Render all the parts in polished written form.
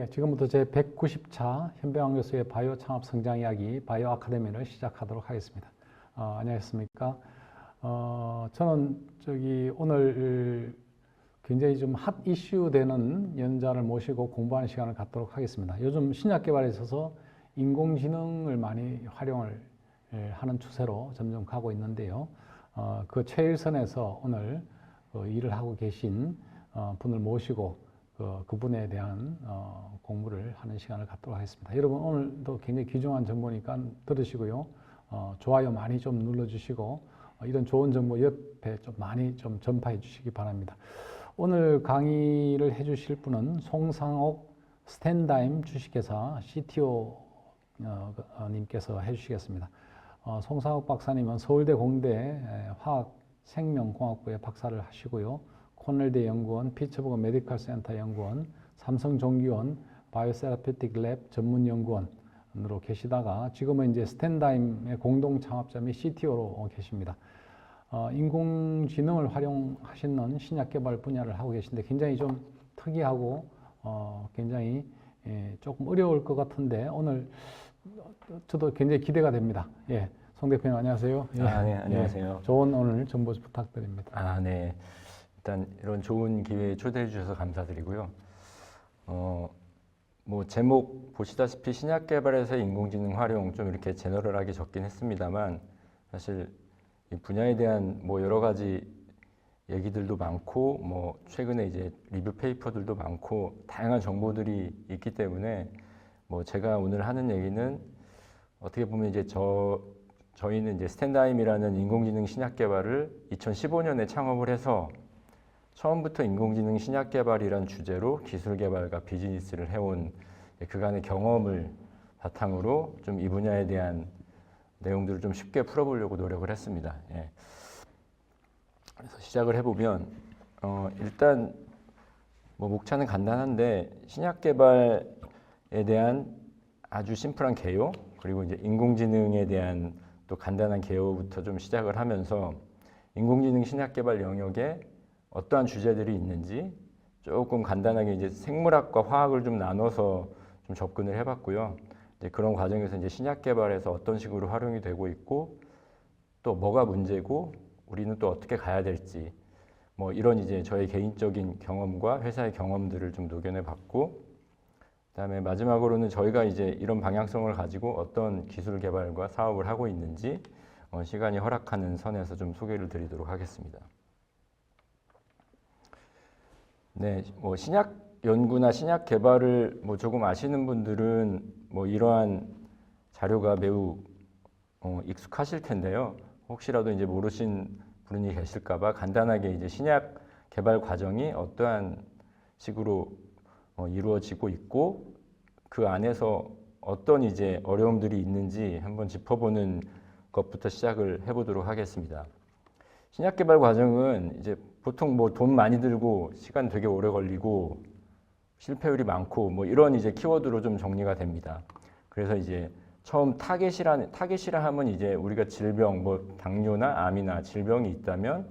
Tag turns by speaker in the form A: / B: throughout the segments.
A: 지금부터 제 190차 현병환 교수의 바이오 창업 성장 이야기 바이오 아카데미를 시작하도록 하겠습니다. 안녕하십니까? 저는 오늘 굉장히 좀 핫 이슈 되는 연자를 모시고 공부하는 시간을 갖도록 하겠습니다. 요즘 신약 개발에 있어서 인공지능을 많이 활용을 하는 추세로 점점 가고 있는데요. 그 최일선에서 오늘 일을 하고 계신 분을 모시고 그분에 대한 공부를 하는 시간을 갖도록 하겠습니다. 여러분 오늘도 굉장히 귀중한 정보니까 들으시고요. 좋아요 많이 좀 눌러주시고 이런 좋은 정보 옆에 좀 많이 좀 전파해 주시기 바랍니다. 오늘 강의를 해주실 분은 송상옥 스탠다임 주식회사 CTO 님께서 해주시겠습니다. 송상옥 박사님은 서울대 공대 화학생명공학부에 박사를 하시고요. 코넬대 연구원, 피츠버그 메디컬 센터 연구원, 삼성종기원 바이오세라피틱 랩 전문 연구원으로 계시다가 지금은 이제 스탠다임의 공동 창업자 및 CTO로 계십니다. 인공지능을 활용하시는 신약 개발 분야를 하고 계신데 굉장히 좀 특이하고 굉장히 조금 어려울 것 같은데 오늘 저도 굉장히 기대가 됩니다. 예, 송 대표님 안녕하세요. 예,
B: 네, 안녕하세요.
A: 예, 좋은 오늘 정보 부탁드립니다.
B: 네. 일단 이런 좋은 기회에 초대해 주셔서 감사드리고요. 뭐 제목 보시다시피 신약 개발에서의 인공지능 활용 좀 이렇게 제너럴하게 적긴 했습니다만 사실 이 분야에 대한 뭐 여러 가지 얘기들도 많고 뭐 최근에 이제 리뷰 페이퍼들도 많고 다양한 정보들이 있기 때문에 뭐 제가 오늘 하는 얘기는 어떻게 보면 이제 저희는 이제 스탠다임이라는 인공지능 신약 개발을 2015년에 창업을 해서 처음부터 인공지능 신약 개발이란 주제로 기술 개발과 비즈니스를 해온 그간의 경험을 바탕으로 좀 이 분야에 대한 내용들을 좀 쉽게 풀어보려고 노력을 했습니다. 예. 그래서 시작을 해보면 일단 뭐 목차는 간단한데 신약 개발에 대한 아주 심플한 개요 그리고 이제 인공지능에 대한 또 간단한 개요부터 좀 시작을 하면서 인공지능 신약 개발 영역에 어떠한 주제들이 있는지 조금 간단하게 이제 생물학과 화학을 좀 나눠서 좀 접근을 해봤고요. 이제 그런 과정에서 이제 신약 개발에서 어떤 식으로 활용이 되고 있고 또 뭐가 문제고 우리는 또 어떻게 가야 될지 뭐 이런 이제 저의 개인적인 경험과 회사의 경험들을 좀 녹여내봤고 그다음에 마지막으로는 저희가 이제 이런 방향성을 가지고 어떤 기술 개발과 사업을 하고 있는지 시간이 허락하는 선에서 좀 소개를 드리도록 하겠습니다. 네, 뭐 신약 연구나 신약 개발을 뭐 조금 아시는 분들은 뭐 이러한 자료가 매우 익숙하실 텐데요. 혹시라도 이제 모르신 분이 계실까봐 간단하게 이제 신약 개발 과정이 어떠한 식으로 이루어지고 있고 그 안에서 어떤 이제 어려움들이 있는지 한번 짚어보는 것부터 시작을 해보도록 하겠습니다. 신약 개발 과정은 이제 보통 뭐 돈 많이 들고 시간 되게 오래 걸리고 실패율이 많고 뭐 이런 이제 키워드로 좀 정리가 됩니다. 그래서 이제 처음 타겟이라 하면 이제 우리가 질병 뭐 당뇨나 암이나 질병이 있다면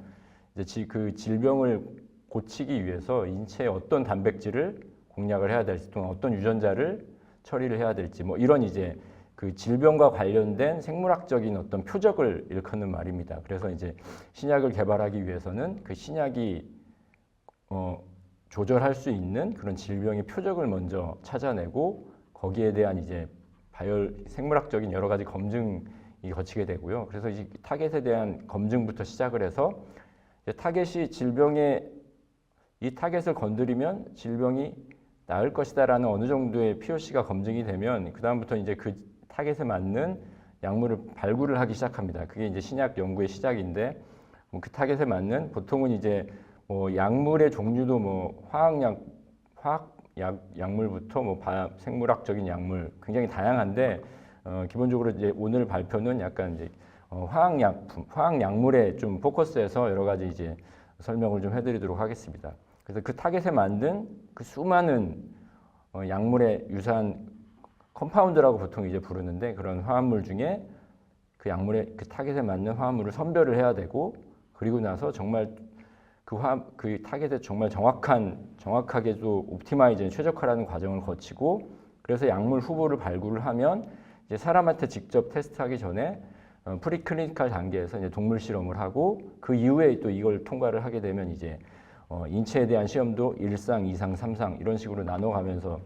B: 이제 그 질병을 고치기 위해서 인체에 어떤 단백질을 공략을 해야 될지 또는 어떤 유전자를 처리를 해야 될지 뭐 이런 이제 그 질병과 관련된 생물학적인 어떤 표적을 일컫는 말입니다. 그래서 이제 신약을 개발하기 위해서는 그 신약이 조절할 수 있는 그런 질병의 표적을 먼저 찾아내고 거기에 대한 이제 생물학적인 여러 가지 검증이 거치게 되고요. 그래서 이 타겟에 대한 검증부터 시작을 해서 타겟이 이 타겟을 건드리면 질병이 나을 것이다라는 어느 정도의 POC가 검증이 되면 그 다음부터 이제 그 타겟에 맞는 약물을 발굴을 하기 시작합니다. 그게 이제 신약 연구의 시작인데 뭐 그 타겟에 맞는 보통은 이제 뭐 약물의 종류도 뭐 약물부터 뭐 생물학적인 약물 굉장히 다양한데 기본적으로 이제 오늘 발표는 약간 이제 화학약물에 좀 포커스해서 여러 가지 이제 설명을 좀 해드리도록 하겠습니다. 그래서 그 타겟에 만든 그 수많은 약물의 유사한 컴파운드라고 보통 이제 부르는데 그런 화합물 중에 그 약물의 그 타겟에 맞는 화합물을 선별을 해야 되고 그리고 나서 정말 그 타겟에 정말 정확하게도 옵티마이징, 최적화라는 과정을 거치고 그래서 약물 후보를 발굴을 하면 이제 사람한테 직접 테스트하기 전에 프리클리니컬 단계에서 이제 동물 실험을 하고 그 이후에 또 이걸 통과를 하게 되면 이제 인체에 대한 시험도 1상, 2상, 3상 이런 식으로 나눠가면서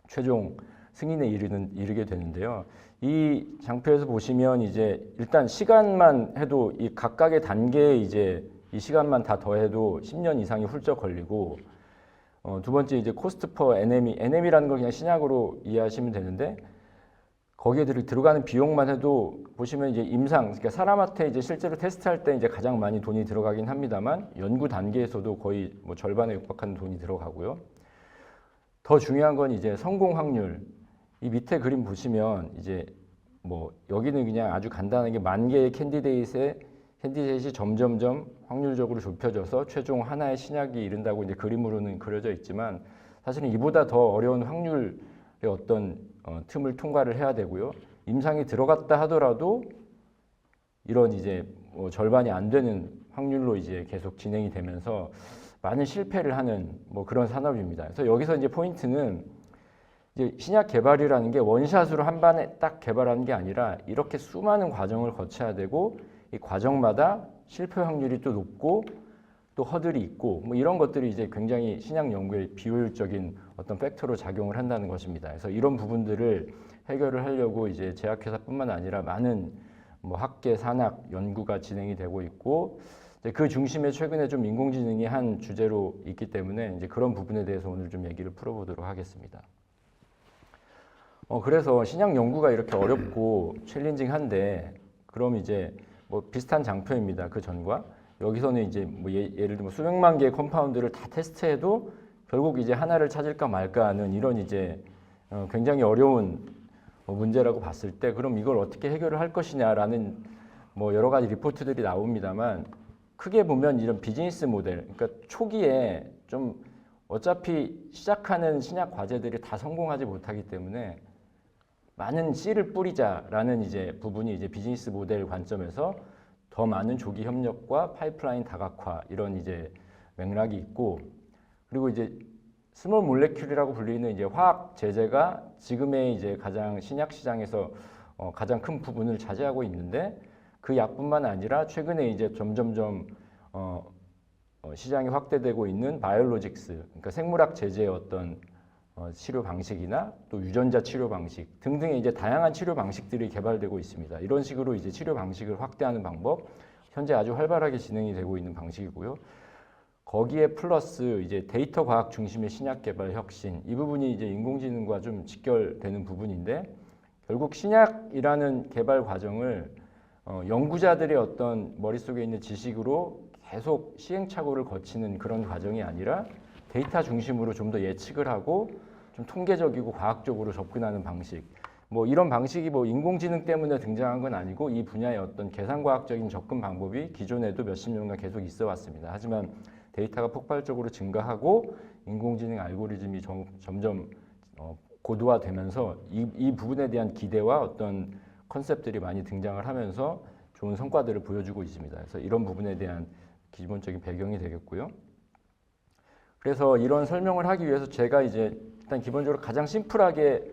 B: 최종 승인에 이르게 되는데요. 이 장표에서 보시면 이제 일단 시간만 해도 이 각각의 단계에 이제 이 시간만 다 더해도 10년 이상이 훌쩍 걸리고 두 번째 이제 코스트 퍼 NM이라는 걸 그냥 신약으로 이해하시면 되는데 거기에 들어가는 비용만 해도 보시면 이제 그러니까 사람한테 이제 실제로 테스트할 때 이제 가장 많이 돈이 들어가긴 합니다만 연구 단계에서도 거의 뭐 절반에 육박하는 돈이 들어가고요. 더 중요한 건 이제 성공 확률. 이 밑에 그림 보시면 이제 뭐 여기는 그냥 아주 간단하게 10,000개의 캔디데이트이 점점점 확률적으로 좁혀져서 최종 하나의 신약이 이른다고 이제 그림으로는 그려져 있지만 사실은 이보다 더 어려운 확률의 어떤 틈을 통과를 해야 되고요. 임상이 들어갔다 하더라도 이런 이제 뭐 절반이 안 되는 확률로 이제 계속 진행이 되면서 많은 실패를 하는 뭐 그런 산업입니다. 그래서 여기서 이제 포인트는 이제 신약 개발이라는 게 원샷으로 한 번에 딱 개발하는 게 아니라 이렇게 수많은 과정을 거쳐야 되고 이 과정마다 실패 확률이 또 높고 또 허들이 있고 뭐 이런 것들이 이제 굉장히 신약 연구의 비효율적인 어떤 팩터로 작용을 한다는 것입니다. 그래서 이런 부분들을 해결을 하려고 이제 제약회사뿐만 아니라 많은 뭐 학계, 산학 연구가 진행이 되고 있고 그 중심에 최근에 좀 인공지능이 한 주제로 있기 때문에 이제 그런 부분에 대해서 오늘 좀 얘기를 풀어보도록 하겠습니다. 그래서 신약 연구가 이렇게 어렵고 챌린징한데 그럼 이제 뭐 비슷한 장표입니다. 그 전과 여기서는 이제 뭐 예를 들면 수백만 개의 컴파운드를 다 테스트해도 결국 이제 하나를 찾을까 말까 하는 이런 이제 굉장히 어려운 문제라고 봤을 때 그럼 이걸 어떻게 해결을 할 것이냐라는 뭐 여러 가지 리포트들이 나옵니다만 크게 보면 이런 비즈니스 모델, 그러니까 초기에 좀 어차피 시작하는 신약 과제들이 다 성공하지 못하기 때문에 많은 씨를 뿌리자라는 이제 부분이 이제 비즈니스 모델 관점에서 더 많은 조기 협력과 파이프라인 다각화 이런 이제 맥락이 있고 그리고 이제 스몰 몰레큘이라고 불리는 이제 화학 제제가 지금의 이제 가장 신약 시장에서 가장 큰 부분을 차지하고 있는데 그 약뿐만 아니라 최근에 이제 점점점 시장이 확대되고 있는 바이올로직스, 그러니까 생물학 제제의 어떤 치료 방식이나 또 유전자 치료 방식 등등의 이제 다양한 치료 방식들이 개발되고 있습니다. 이런 식으로 이제 치료 방식을 확대하는 방법, 현재 아주 활발하게 진행이 되고 있는 방식이고요. 거기에 플러스 이제 데이터 과학 중심의 신약 개발 혁신, 이 부분이 이제 인공지능과 좀 직결되는 부분인데 결국 신약이라는 개발 과정을 연구자들의 어떤 머릿속에 있는 지식으로 계속 시행착오를 거치는 그런 과정이 아니라 데이터 중심으로 좀 더 예측을 하고 좀 통계적이고 과학적으로 접근하는 방식. 뭐 이런 방식이 뭐 인공지능 때문에 등장한 건 아니고 이 분야의 어떤 계산과학적인 접근 방법이 기존에도 몇십 년간 계속 있어 왔습니다. 하지만 데이터가 폭발적으로 증가하고 인공지능 알고리즘이 점점 고도화되면서 이 부분에 대한 기대와 어떤 컨셉들이 많이 등장을 하면서 좋은 성과들을 보여주고 있습니다. 그래서 이런 부분에 대한 기본적인 배경이 되겠고요. 그래서 이런 설명을 하기 위해서 제가 이제 일단 기본적으로 가장 심플하게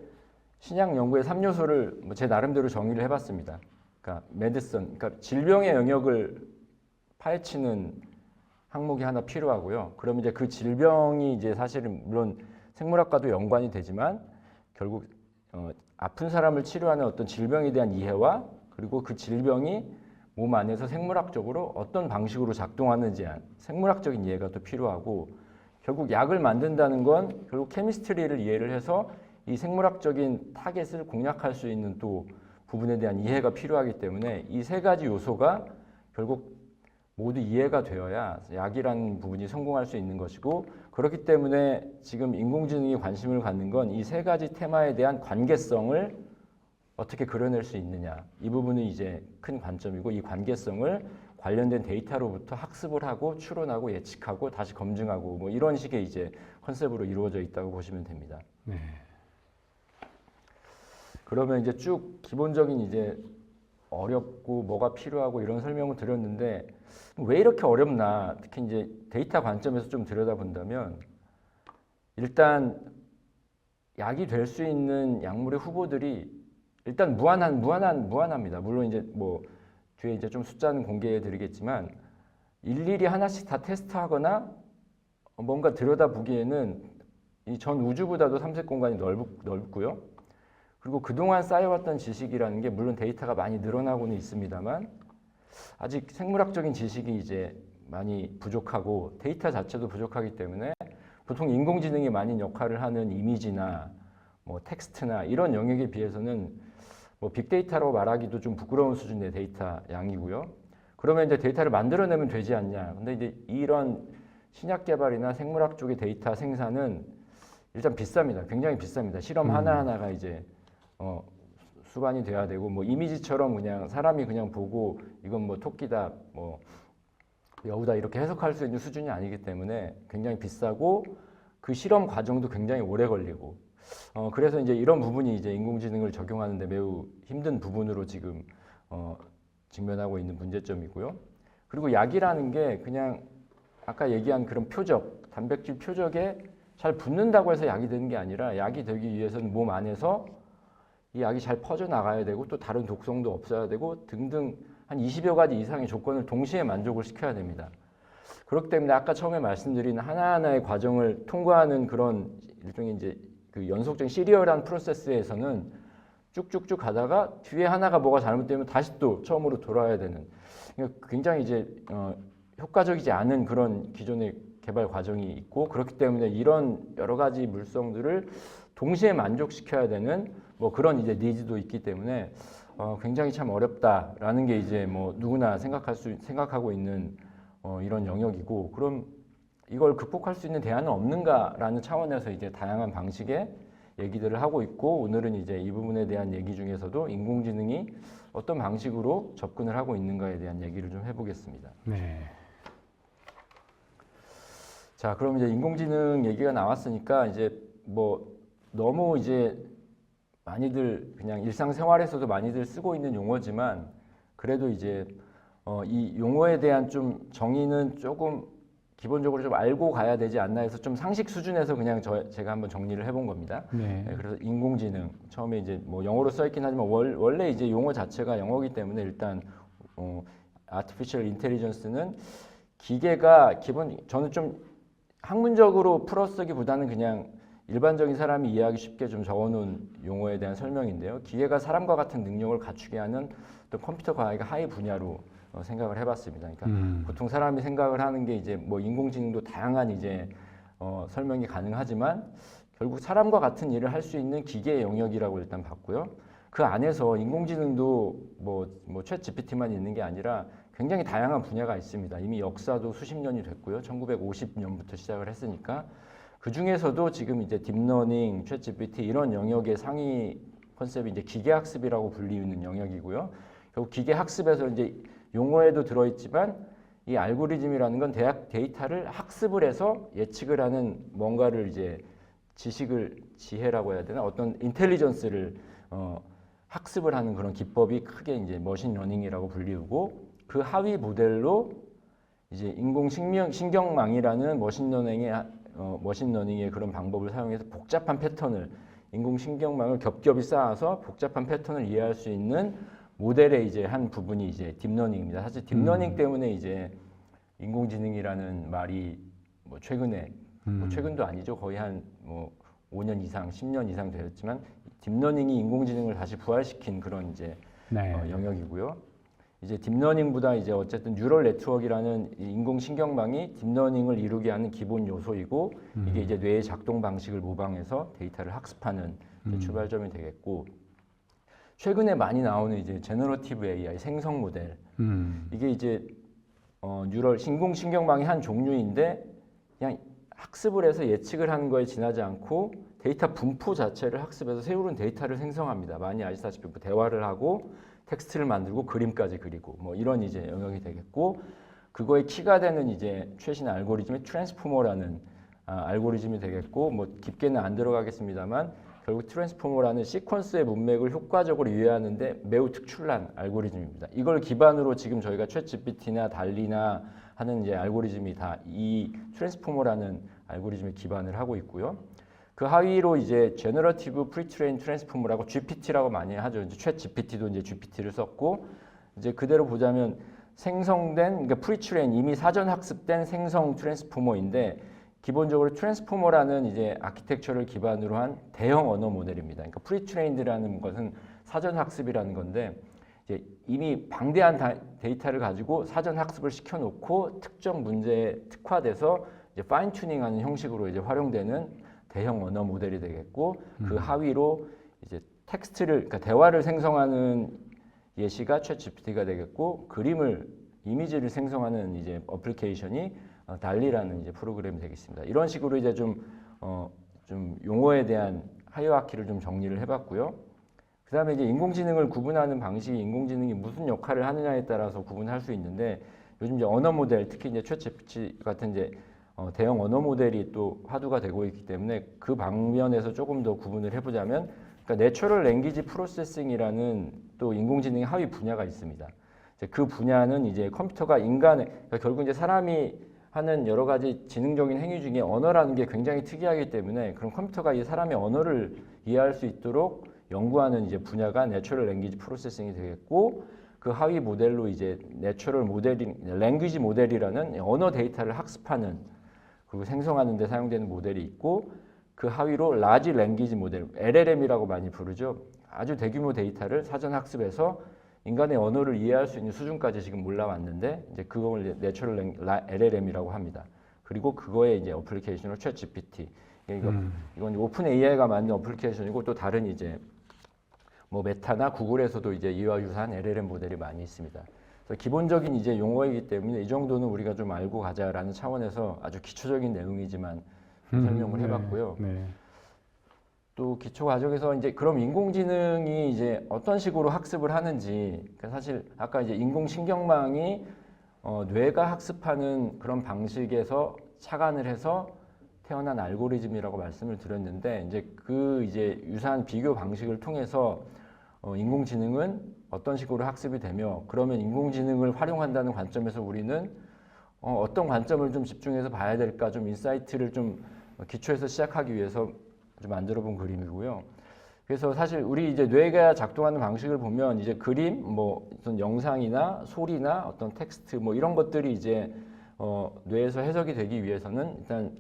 B: 신약 연구의 3요소를 뭐 제 나름대로 정의를 해봤습니다. 그러니까 메디슨, 그러니까 질병의 영역을 파헤치는 항목이 하나 필요하고요. 그럼 이제 그 질병이 이제 사실은 물론 생물학과도 연관이 되지만 결국 아픈 사람을 치료하는 어떤 질병에 대한 이해와 그리고 그 질병이 몸 안에서 생물학적으로 어떤 방식으로 작동하는지 생물학적인 이해가 또 필요하고 결국 약을 만든다는 건 결국 케미스트리를 이해를 해서 이 생물학적인 타겟을 공략할 수 있는 또 부분에 대한 이해가 필요하기 때문에 이 세 가지 요소가 결국 모두 이해가 되어야 약이라는 부분이 성공할 수 있는 것이고 그렇기 때문에 지금 인공지능이 관심을 갖는 건 이 세 가지 테마에 대한 관계성을 어떻게 그려낼 수 있느냐 이 부분이 이제 큰 관점이고 이 관계성을 관련된 데이터로부터 학습을 하고 추론하고 예측하고 다시 검증하고 뭐 이런 식의 이제 컨셉으로 이루어져 있다고 보시면 됩니다.
A: 네.
B: 그러면 이제 쭉 기본적인 이제 어렵고 뭐가 필요하고 이런 설명을 드렸는데 왜 이렇게 어렵나 특히 이제 데이터 관점에서 좀 들여다본다면 일단 약이 될 수 있는 약물의 후보들이 일단 무한합니다. 물론 이제 뭐 뒤에 이제 좀 숫자는 공개해 드리겠지만 일일이 하나씩 다 테스트하거나 뭔가 들여다보기에는 이 전 우주보다도 탐색 공간이 넓고요. 그리고 그동안 쌓여왔던 지식이라는 게 물론 데이터가 많이 늘어나고는 있습니다만 아직 생물학적인 지식이 이제 많이 부족하고 데이터 자체도 부족하기 때문에 보통 인공지능이 많은 역할을 하는 이미지나 뭐 텍스트나 이런 영역에 비해서는 뭐 빅데이터라고 말하기도 좀 부끄러운 수준의 데이터 양이고요. 그러면 이제 데이터를 만들어내면 되지 않냐. 근데 이제 이런 신약 개발이나 생물학 쪽의 데이터 생산은 일단 비쌉니다. 굉장히 비쌉니다. 실험 하나하나가 이제 수반이 돼야 되고 뭐 이미지처럼 그냥 사람이 그냥 보고 이건 뭐 토끼다 뭐 여우다 이렇게 해석할 수 있는 수준이 아니기 때문에 굉장히 비싸고 그 실험 과정도 굉장히 오래 걸리고 그래서 이제 이런 부분이 이제 인공지능을 적용하는데 매우 힘든 부분으로 지금 직면하고 있는 문제점이고요. 그리고 약이라는 게 그냥 아까 얘기한 그런 표적, 단백질 표적에 잘 붙는다고 해서 약이 되는 게 아니라 약이 되기 위해서는 몸 안에서 이 약이 잘 퍼져나가야 되고 또 다른 독성도 없어야 되고 등등 한 20여 가지 이상의 조건을 동시에 만족을 시켜야 됩니다. 그렇기 때문에 아까 처음에 말씀드린 하나하나의 과정을 통과하는 그런 일종의 이제 그 연속적인 시리얼한 프로세스에서는 쭉쭉쭉 가다가 뒤에 하나가 뭐가 잘못되면 다시 또 처음으로 돌아야 되는 굉장히 이제 효과적이지 않은 그런 기존의 개발 과정이 있고 그렇기 때문에 이런 여러 가지 물성들을 동시에 만족시켜야 되는 뭐 그런 이제 니즈도 있기 때문에 굉장히 참 어렵다라는 게 이제 뭐 누구나 생각하고 있는 이런 영역이고 그럼 이걸 극복할 수 있는 대안은 없는가라는 차원에서 이제 다양한 방식의 얘기들을 하고 있고 오늘은 이제 이 부분에 대한 얘기 중에서도 인공지능이 어떤 방식으로 접근을 하고 있는가에 대한 얘기를 좀 해보겠습니다.
A: 네.
B: 자, 그럼 이제 인공지능 얘기가 나왔으니까 이제 뭐 너무 이제 많이들 그냥 일상생활에서도 많이들 쓰고 있는 용어지만 그래도 이제 이 용어에 대한 좀 정의는 조금 기본적으로 좀 알고 가야 되지 않나 해서 좀 상식 수준에서 그냥 제가 한번 정리를 해본 겁니다.
A: 네.
B: 네, 그래서 인공지능 처음에 이제 뭐 영어로 써있긴 하지만 원래 이제 용어 자체가 영어이기 때문에 일단 artificial intelligence는 기계가 저는 좀 학문적으로 풀어쓰기보다는 그냥 일반적인 사람이 이해하기 쉽게 좀 적어놓은 용어에 대한 설명인데요. 기계가 사람과 같은 능력을 갖추게 하는 또 컴퓨터 과학의 하위 분야로 생각을 해봤습니다. 그러니까 보통 사람이 생각을 하는 게 이제 뭐 인공지능도 다양한 이제 설명이 가능하지만 결국 사람과 같은 일을 할 수 있는 기계의 영역이라고 일단 봤고요. 그 안에서 인공지능도 뭐 챗 GPT만 있는 게 아니라 굉장히 다양한 분야가 있습니다. 이미 역사도 수십 년이 됐고요. 1950년부터 시작을 했으니까 그 중에서도 지금 이제 딥러닝, 챗 GPT 이런 영역의 상위 컨셉이 이제 기계학습이라고 불리는 영역이고요. 결국 기계학습에서 이제 용어에도 들어있지만 이 알고리즘이라는 건 데이터를 학습을 해서 예측을 하는 뭔가를 이제 지혜라고 해야 되나 어떤 인텔리전스를 학습을 하는 그런 기법이 크게 이제 머신러닝이라고 불리우고 그 하위 모델로 이제 인공신경망이라는 머신러닝의 그런 방법을 사용해서 복잡한 패턴을 인공신경망을 겹겹이 쌓아서 복잡한 패턴을 이해할 수 있는 모델의 이제 한 부분이 이제 딥러닝입니다. 사실 딥러닝 때문에 이제 인공지능이라는 말이 뭐 최근에 뭐 최근도 아니죠. 거의 한 뭐 5년 이상, 10년 이상 되었지만 딥러닝이 인공지능을 다시 부활시킨 그런 이제
A: 네.
B: 영역이고요. 이제 딥러닝보다 이제 어쨌든 뉴럴 네트워크라는 인공신경망이 딥러닝을 이루게 하는 기본 요소이고 이게 이제 뇌의 작동 방식을 모방해서 데이터를 학습하는 이제 출발점이 되겠고 최근에 많이 나오는 이제 제너러티브 AI 생성 모델 이게 이제 인공신경망의 한 종류인데 그냥 학습을 해서 예측을 하는 거에 지나지 않고 데이터 분포 자체를 학습해서 새로운 데이터를 생성합니다. 많이 아시다시피 뭐 대화를 하고 텍스트를 만들고 그림까지 그리고 뭐 이런 이제 영역이 되겠고 그거의 키가 되는 이제 최신 알고리즘이 트랜스포머라는 알고리즘이 되겠고 뭐 깊게는 안 들어가겠습니다만 결국 트랜스포머라는 시퀀스의 문맥을 효과적으로 이해하는데 매우 특출난 알고리즘입니다. 이걸 기반으로 지금 저희가 챗GPT나 달리나 하는 이제 알고리즘이 다 이 트랜스포머라는 알고리즘에 기반을 하고 있고요. 그 하위로 이제 제너러티브 프리트레인 트랜스포머라고 GPT라고 많이 하죠. 이제 챗GPT도 이제 GPT를 썼고 이제 그대로 보자면 생성된 그러니까 프리트레인 이미 사전 학습된 생성 트랜스포머인데 기본적으로 트랜스포머라는 이제 아키텍처를 기반으로 한 대형 언어 모델입니다. 그러니까 프리트레인드라는 것은 사전 학습이라는 건데 이제 이미 방대한 데이터를 가지고 사전 학습을 시켜놓고 특정 문제에 특화돼서 이제 파인 튜닝하는 형식으로 이제 활용되는 대형 언어 모델이 되겠고 그 하위로 이제 텍스트를 그러니까 대화를 생성하는 예시가 챗GPT가 되겠고 그림을 이미지를 생성하는 이제 어플리케이션이 달리라는 이제 프로그램이 되겠습니다. 이런 식으로 이제 좀 용어에 대한 하이어라키를 좀 정리를 해봤고요. 그다음에 이제 인공지능을 구분하는 방식이 인공지능이 무슨 역할을 하느냐에 따라서 구분할 수 있는데 요즘 이제 언어 모델 특히 이제 챗GPT 같은 이제 대형 언어 모델이 또 화두가 되고 있기 때문에 그 방면에서 조금 더 구분을 해보자면 그러니까 내추럴 랭귀지 프로세싱이라는 또 인공지능의 하위 분야가 있습니다. 그 분야는 이제 컴퓨터가 인간의 그러니까 결국 이제 사람이 하는 여러 가지 지능적인 행위 중에 언어라는 게 굉장히 특이하기 때문에 그럼 컴퓨터가 이 사람의 언어를 이해할 수 있도록 연구하는 이제 분야가 내추럴 랭귀지 프로세싱이 되겠고 그 하위 모델로 이제 내추럴 모델링, 랭귀지 모델이라는 언어 데이터를 학습하는 그리고 생성하는 데 사용되는 모델이 있고 그 하위로 라지 랭귀지 모델, LLM이라고 많이 부르죠. 아주 대규모 데이터를 사전 학습해서 인간의 언어를 이해할 수 있는 수준까지 지금 올라왔는데 이제 그걸 내추럴 LLM이라고 합니다. 그리고 그거에 이제 어플리케이션으로 챗GPT. 이건 오픈 AI가 만든 어플리케이션이고 또 다른 이제 뭐 메타나 구글에서도 이제 이와 유사한 LLM 모델이 많이 있습니다. 그래서 기본적인 이제 용어이기 때문에 이 정도는 우리가 좀 알고 가자라는 차원에서 아주 기초적인 내용이지만 설명을 해봤고요.
A: 네.
B: 또 기초 과정에서 이제 그럼 인공지능이 이제 어떤 식으로 학습을 하는지 그러니까 사실 아까 이제 인공신경망이 뇌가 학습하는 그런 방식에서 착안을 해서 태어난 알고리즘이라고 말씀을 드렸는데 이제 그 이제 유사한 비교 방식을 통해서 인공지능은 어떤 식으로 학습이 되며 그러면 인공지능을 활용한다는 관점에서 우리는 어떤 관점을 좀 집중해서 봐야 될까 좀 인사이트를 좀 기초에서 시작하기 위해서 좀 만들어 본 그림이고요. 그래서 사실 우리 이제 뇌가 작동하는 방식을 보면 이제 그림, 뭐 어떤 영상이나 소리나 어떤 텍스트 뭐 이런 것들이 이제 뇌에서 해석이 되기 위해서는 일단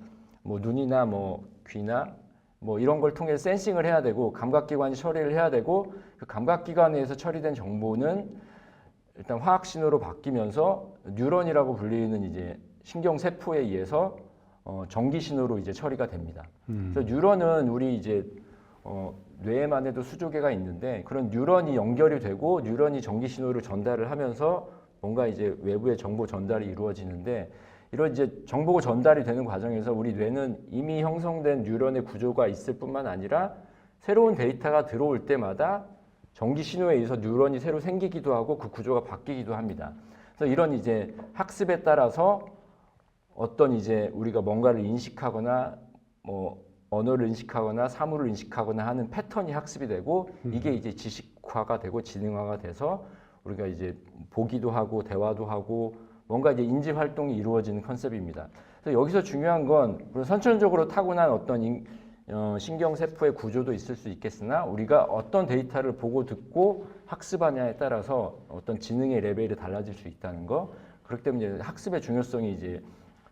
B: 뭐 눈이나 뭐 귀나 뭐 이런 걸 통해 센싱을 해야 되고 감각기관이 처리를 해야 되고 그 감각기관에서 처리된 정보는 일단 화학 신호로 바뀌면서 뉴런이라고 불리는 이제 신경 세포에 의해서 전기 신호로 이제 처리가 됩니다. 그래서 뉴런은 우리 이제 뇌에만 해도 수조 개가 있는데 그런 뉴런이 연결이 되고 뉴런이 전기 신호를 전달을 하면서 뭔가 이제 외부의 정보 전달이 이루어지는데 이런 이제 정보 전달이 되는 과정에서 우리 뇌는 이미 형성된 뉴런의 구조가 있을 뿐만 아니라 새로운 데이터가 들어올 때마다 전기 신호에 의해서 뉴런이 새로 생기기도 하고 그 구조가 바뀌기도 합니다. 그래서 이런 이제 학습에 따라서 어떤 이제 우리가 뭔가를 인식하거나 뭐 언어를 인식하거나 사물을 인식하거나 하는 패턴이 학습이 되고 이게 이제 지식화가 되고 지능화가 돼서 우리가 이제 보기도 하고 대화도 하고 뭔가 이제 인지 활동이 이루어지는 컨셉입니다. 그래서 여기서 중요한 건 물론 선천적으로 타고난 어떤 신경 세포의 구조도 있을 수 있겠으나 우리가 어떤 데이터를 보고 듣고 학습하냐에 따라서 어떤 지능의 레벨이 달라질 수 있다는 거. 그렇기 때문에 학습의 중요성이 이제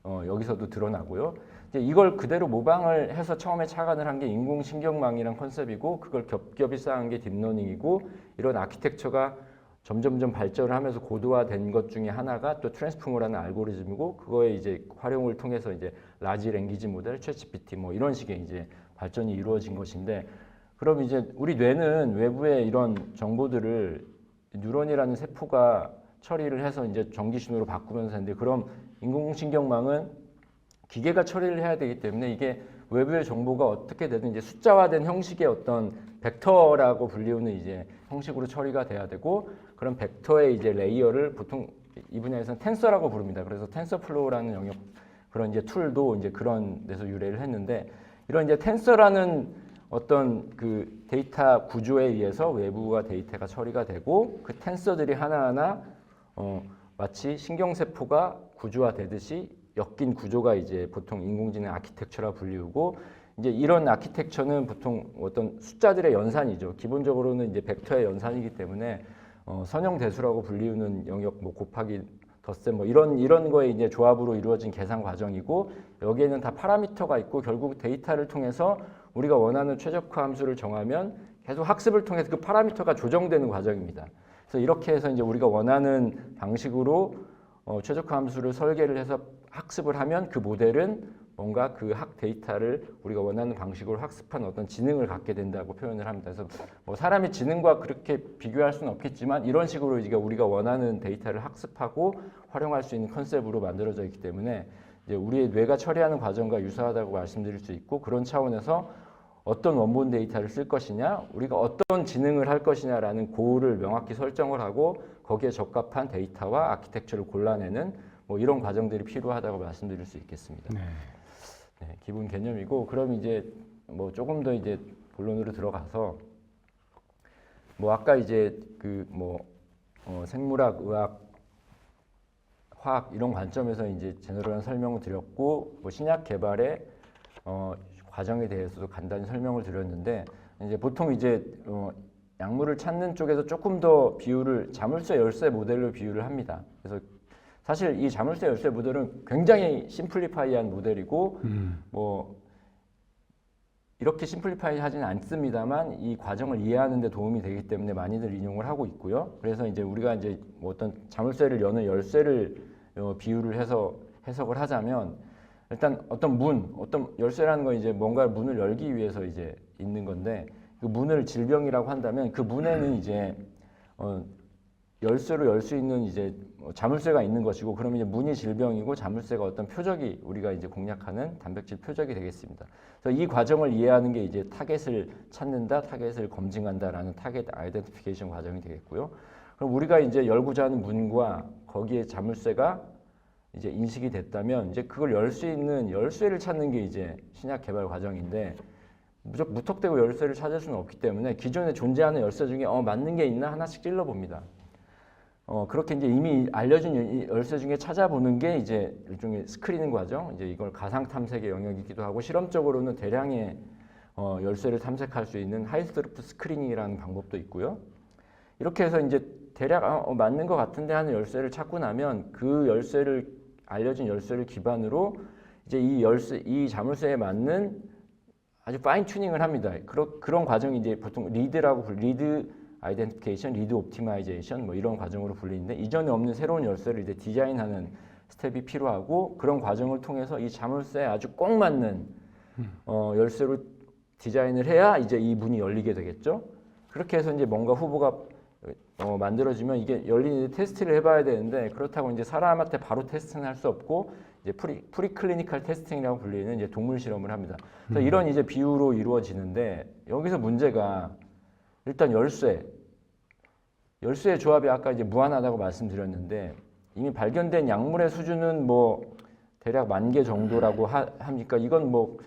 B: 여기서도 드러나고요. 이제 이걸 그대로 모방을 해서 처음에 착안을 한 게 인공신경망이란 컨셉이고 그걸 겹겹이 쌓은 게 딥러닝이고 이런 아키텍처가 점점점 발전을 하면서 고도화된 것 중에 하나가 또 트랜스포머라는 알고리즘이고 그거에 이제 활용을 통해서 이제 라지 랭귀지 모델, 챗GPT 뭐 이런 식의 이제 발전이 이루어진 것인데 그럼 이제 우리 뇌는 외부의 이런 정보들을 뉴런이라는 세포가 처리를 해서 이제 전기 신호로 바꾸면서 하는데 그럼 인공신경망은 기계가 처리를 해야 되기 때문에 이게 외부의 정보가 어떻게 되든 이제 숫자화된 형식의 어떤 벡터라고 불리우는 이제 형식으로 처리가 돼야 되고 그런 벡터의 이제 레이어를 보통 이 분야에서는 텐서라고 부릅니다. 그래서 텐서플로우라는 영역 그런 이제 툴도 이제 그런 데서 유래를 했는데 이런 이제 텐서라는 어떤 그 데이터 구조에 의해서 외부와 데이터가 처리가 되고 그 텐서들이 하나하나 마치 신경세포가 구조화되듯이 엮인 구조가 이제 보통 인공지능 아키텍처라 불리우고 이제 이런 아키텍처는 보통 어떤 숫자들의 연산이죠. 기본적으로는 이제 벡터의 연산이기 때문에 선형대수라고 불리우는 영역 뭐 곱하기 덧셈 뭐 이런 거에 이제 조합으로 이루어진 계산 과정이고 여기에는 다 파라미터가 있고 결국 데이터를 통해서 우리가 원하는 최적화 함수를 정하면 계속 학습을 통해서 그 파라미터가 조정되는 과정입니다. 그래서 이렇게 해서 이제 우리가 원하는 방식으로 최적화 함수를 설계를 해서 학습을 하면 그 모델은 뭔가 그 학 데이터를 우리가 원하는 방식으로 학습한 어떤 지능을 갖게 된다고 표현을 합니다. 그래서 뭐 사람의 지능과 그렇게 비교할 수는 없겠지만 이런 식으로 이제 우리가 원하는 데이터를 학습하고 활용할 수 있는 컨셉으로 만들어져 있기 때문에 이제 우리의 뇌가 처리하는 과정과 유사하다고 말씀드릴 수 있고 그런 차원에서 어떤 원본 데이터를 쓸 것이냐, 우리가 어떤 지능을 할 것이냐라는 고를 명확히 설정을 하고 거기에 적합한 데이터와 아키텍처를 골라내는 뭐 이런 과정들이 필요하다고 말씀드릴 수 있겠습니다.
A: 네.
B: 네, 기본 개념이고 그럼 이제 뭐 조금 더 이제 본론으로 들어가서 뭐 아까 이제 그 뭐 생물학, 의학, 화학 이런 관점에서 이제 제너럴한 설명을 드렸고 뭐 신약 개발의 과정에 대해서도 간단히 설명을 드렸는데 이제 보통 이제 약물을 찾는 쪽에서 조금 더 비율을 자물쇠 열쇠 모델로 비유를 합니다. 그래서 사실 이 자물쇠 열쇠 모델은 굉장히 심플리파이한 모델이고 뭐 이렇게 심플리파이 하지는 않습니다만 이 과정을 이해하는 데 도움이 되기 때문에 많이들 인용을 하고 있고요. 그래서 이제 우리가 이제 뭐 어떤 자물쇠를 여는 열쇠를 비유를 해서 해석을 하자면 일단 어떤 어떤 열쇠라는 건 이제 뭔가 문을 열기 위해서 이제 있는 건데 그 문을 질병이라고 한다면 그 문에는 이제 열쇠로 열 수 있는 이제 자물쇠가 있는 것이고 그러면 이제 문이 질병이고 자물쇠가 어떤 표적이 우리가 이제 공략하는 단백질 표적이 되겠습니다. 그래서 이 과정을 이해하는 게 이제 타겟을 찾는다, 타겟을 검증한다라는 타겟 아이덴티피케이션 과정이 되겠고요. 그럼 우리가 이제 열고자 하는 문과 거기에 자물쇠가 이제 인식이 됐다면 이제 그걸 열 수 있는 열쇠를 찾는 게 이제 신약 개발 과정인데 무턱대고 열쇠를 찾을 수는 없기 때문에 기존에 존재하는 열쇠 중에 맞는 게 있나 하나씩 찔러 봅니다. 그렇게 이제 이미 알려진 열쇠 중에 찾아보는 게 이제 일종의 스크리닝 과정, 이제 이걸 가상 탐색의 영역이기도 하고 실험적으로는 대량의 열쇠를 탐색할 수 있는 하이스루프 스크리닝이라는 방법도 있고요. 이렇게 해서 이제 대략 맞는 것 같은데 하는 열쇠를 찾고 나면 그 열쇠를 알려진 열쇠를 기반으로 이제 이 자물쇠에 맞는 아주 파인 튜닝을 합니다. 그런 과정이 이제 보통 리드 아이덴티피케이션, 리드 옵티마이제이션 뭐 이런 과정으로 불리는데 이전에 없는 새로운 열쇠를 이제 디자인하는 스텝이 필요하고 그런 과정을 통해서 이 자물쇠에 아주 꼭 맞는 열쇠로 디자인을 해야 이제 이 문이 열리게 되겠죠. 그렇게 해서 이제 뭔가 후보가 만들어지면 이게 열리는지 테스트를 해봐야 되는데 그렇다고 이제 사람한테 바로 테스트는 할 수 없고 이제 프리클리니컬 테스팅이라고 불리는 이제 동물 실험을 합니다. 그래서 이런 이제 비유로 이루어지는데 여기서 문제가 일단 열쇠의 조합이 아까 이제 무한하다고 말씀드렸는데 이미 발견된 약물의 수준은 뭐 대략 10,000개 정도라고 합니까? 이건 뭐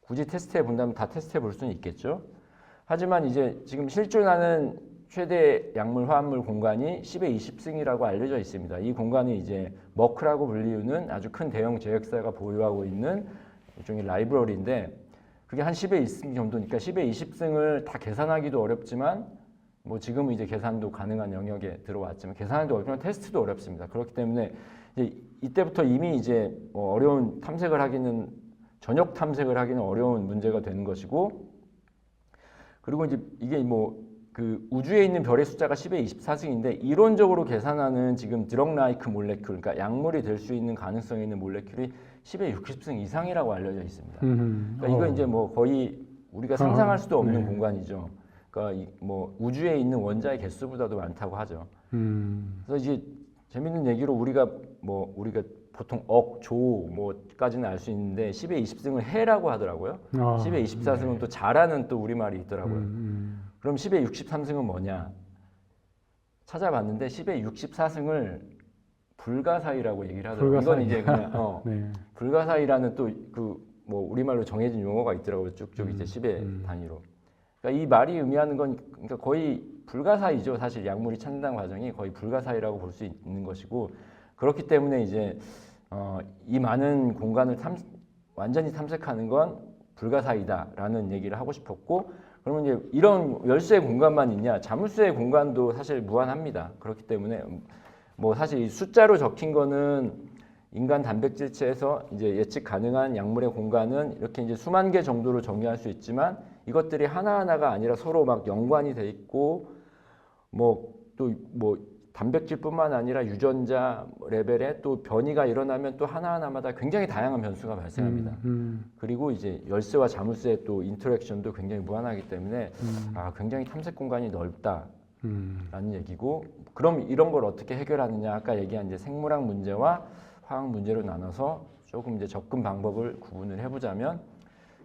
B: 굳이 테스트해 본다면 다 테스트해 볼 수는 있겠죠. 하지만 이제 지금 실존하는 최대 약물 화합물 공간이 10의 20승이라고 알려져 있습니다. 이 공간이 이제 머크라고 불리우는 아주 큰 대형 제약사가 보유하고 있는 일종의 라이브러리인데 그게 한 10의 20승 정도니까 10의 20승을 다 계산하기도 어렵지만 뭐 지금은 이제 계산도 가능한 영역에 들어왔지만 계산하기도 어렵지만 테스트도 어렵습니다. 그렇기 때문에 이제 이때부터 이미 이제 뭐 어려운 탐색을 하기는 전역 탐색을 하기는 어려운 문제가 되는 것이고 그리고 이제 이게 뭐 그 우주에 있는 별의 숫자가 10의 24승인데 이론적으로 계산하는 지금 드럭-라이크 몰레큘 그러니까 약물이 될 수 있는 가능성이 있는 몰레큘이 10의 60승 이상이라고 알려져 있습니다. 그러니까 이거 이제 뭐 거의 우리가 상상할 수도 없는
A: 네.
B: 공간이죠. 그러니까 뭐 우주에 있는 원자의 개수보다도 많다고 하죠. 그래서 이제 재밌는 얘기로 우리가 보통 조 뭐까지는 알 수 있는데 10의 20승을 해라고 하더라고요. 10의 24승은 또 자라는 또 우리말이 있더라고요. 그럼 10의 63승은 뭐냐? 찾아봤는데 10의 64승을 불가사의라고 얘기를 하더라고요. 이건 이제 그냥 불가사의라는 또 그 뭐 우리말로 정해진 용어가 있더라고요. 쭉쭉 이제 10의 단위로. 그러니까 이 말이 의미하는 건 그러니까 거의 불가사의죠. 사실 약물이 찾는다는 과정이 거의 불가사의라고 볼 수 있는 것이고 그렇기 때문에 이제 이 많은 공간을 완전히 탐색하는 건 불가사의다라는 얘기를 하고 싶었고 그러면 이제 이런 열쇠 공간만 있냐? 자물쇠 공간도 사실 무한합니다. 그렇기 때문에 뭐 사실 이 숫자로 적힌 거는 인간 단백질체에서 이제 예측 가능한 약물의 공간은 이렇게 이제 수만 개 정도로 정의할 수 있지만 이것들이 하나하나가 아니라 서로 막 연관이 돼 있고 뭐 또 뭐 단백질뿐만 아니라 유전자 레벨에 또 변이가 일어나면 또 하나하나마다 굉장히 다양한 변수가 발생합니다. 그리고 이제 열쇠와 자물쇠의 또 인터랙션도 굉장히 무한하기 때문에 굉장히 탐색 공간이 넓다라는 얘기고 그럼 이런 걸 어떻게 해결하느냐 아까 얘기한 이제 생물학 문제와 화학 문제로 나눠서 조금 이제 접근 방법을 구분을 해보자면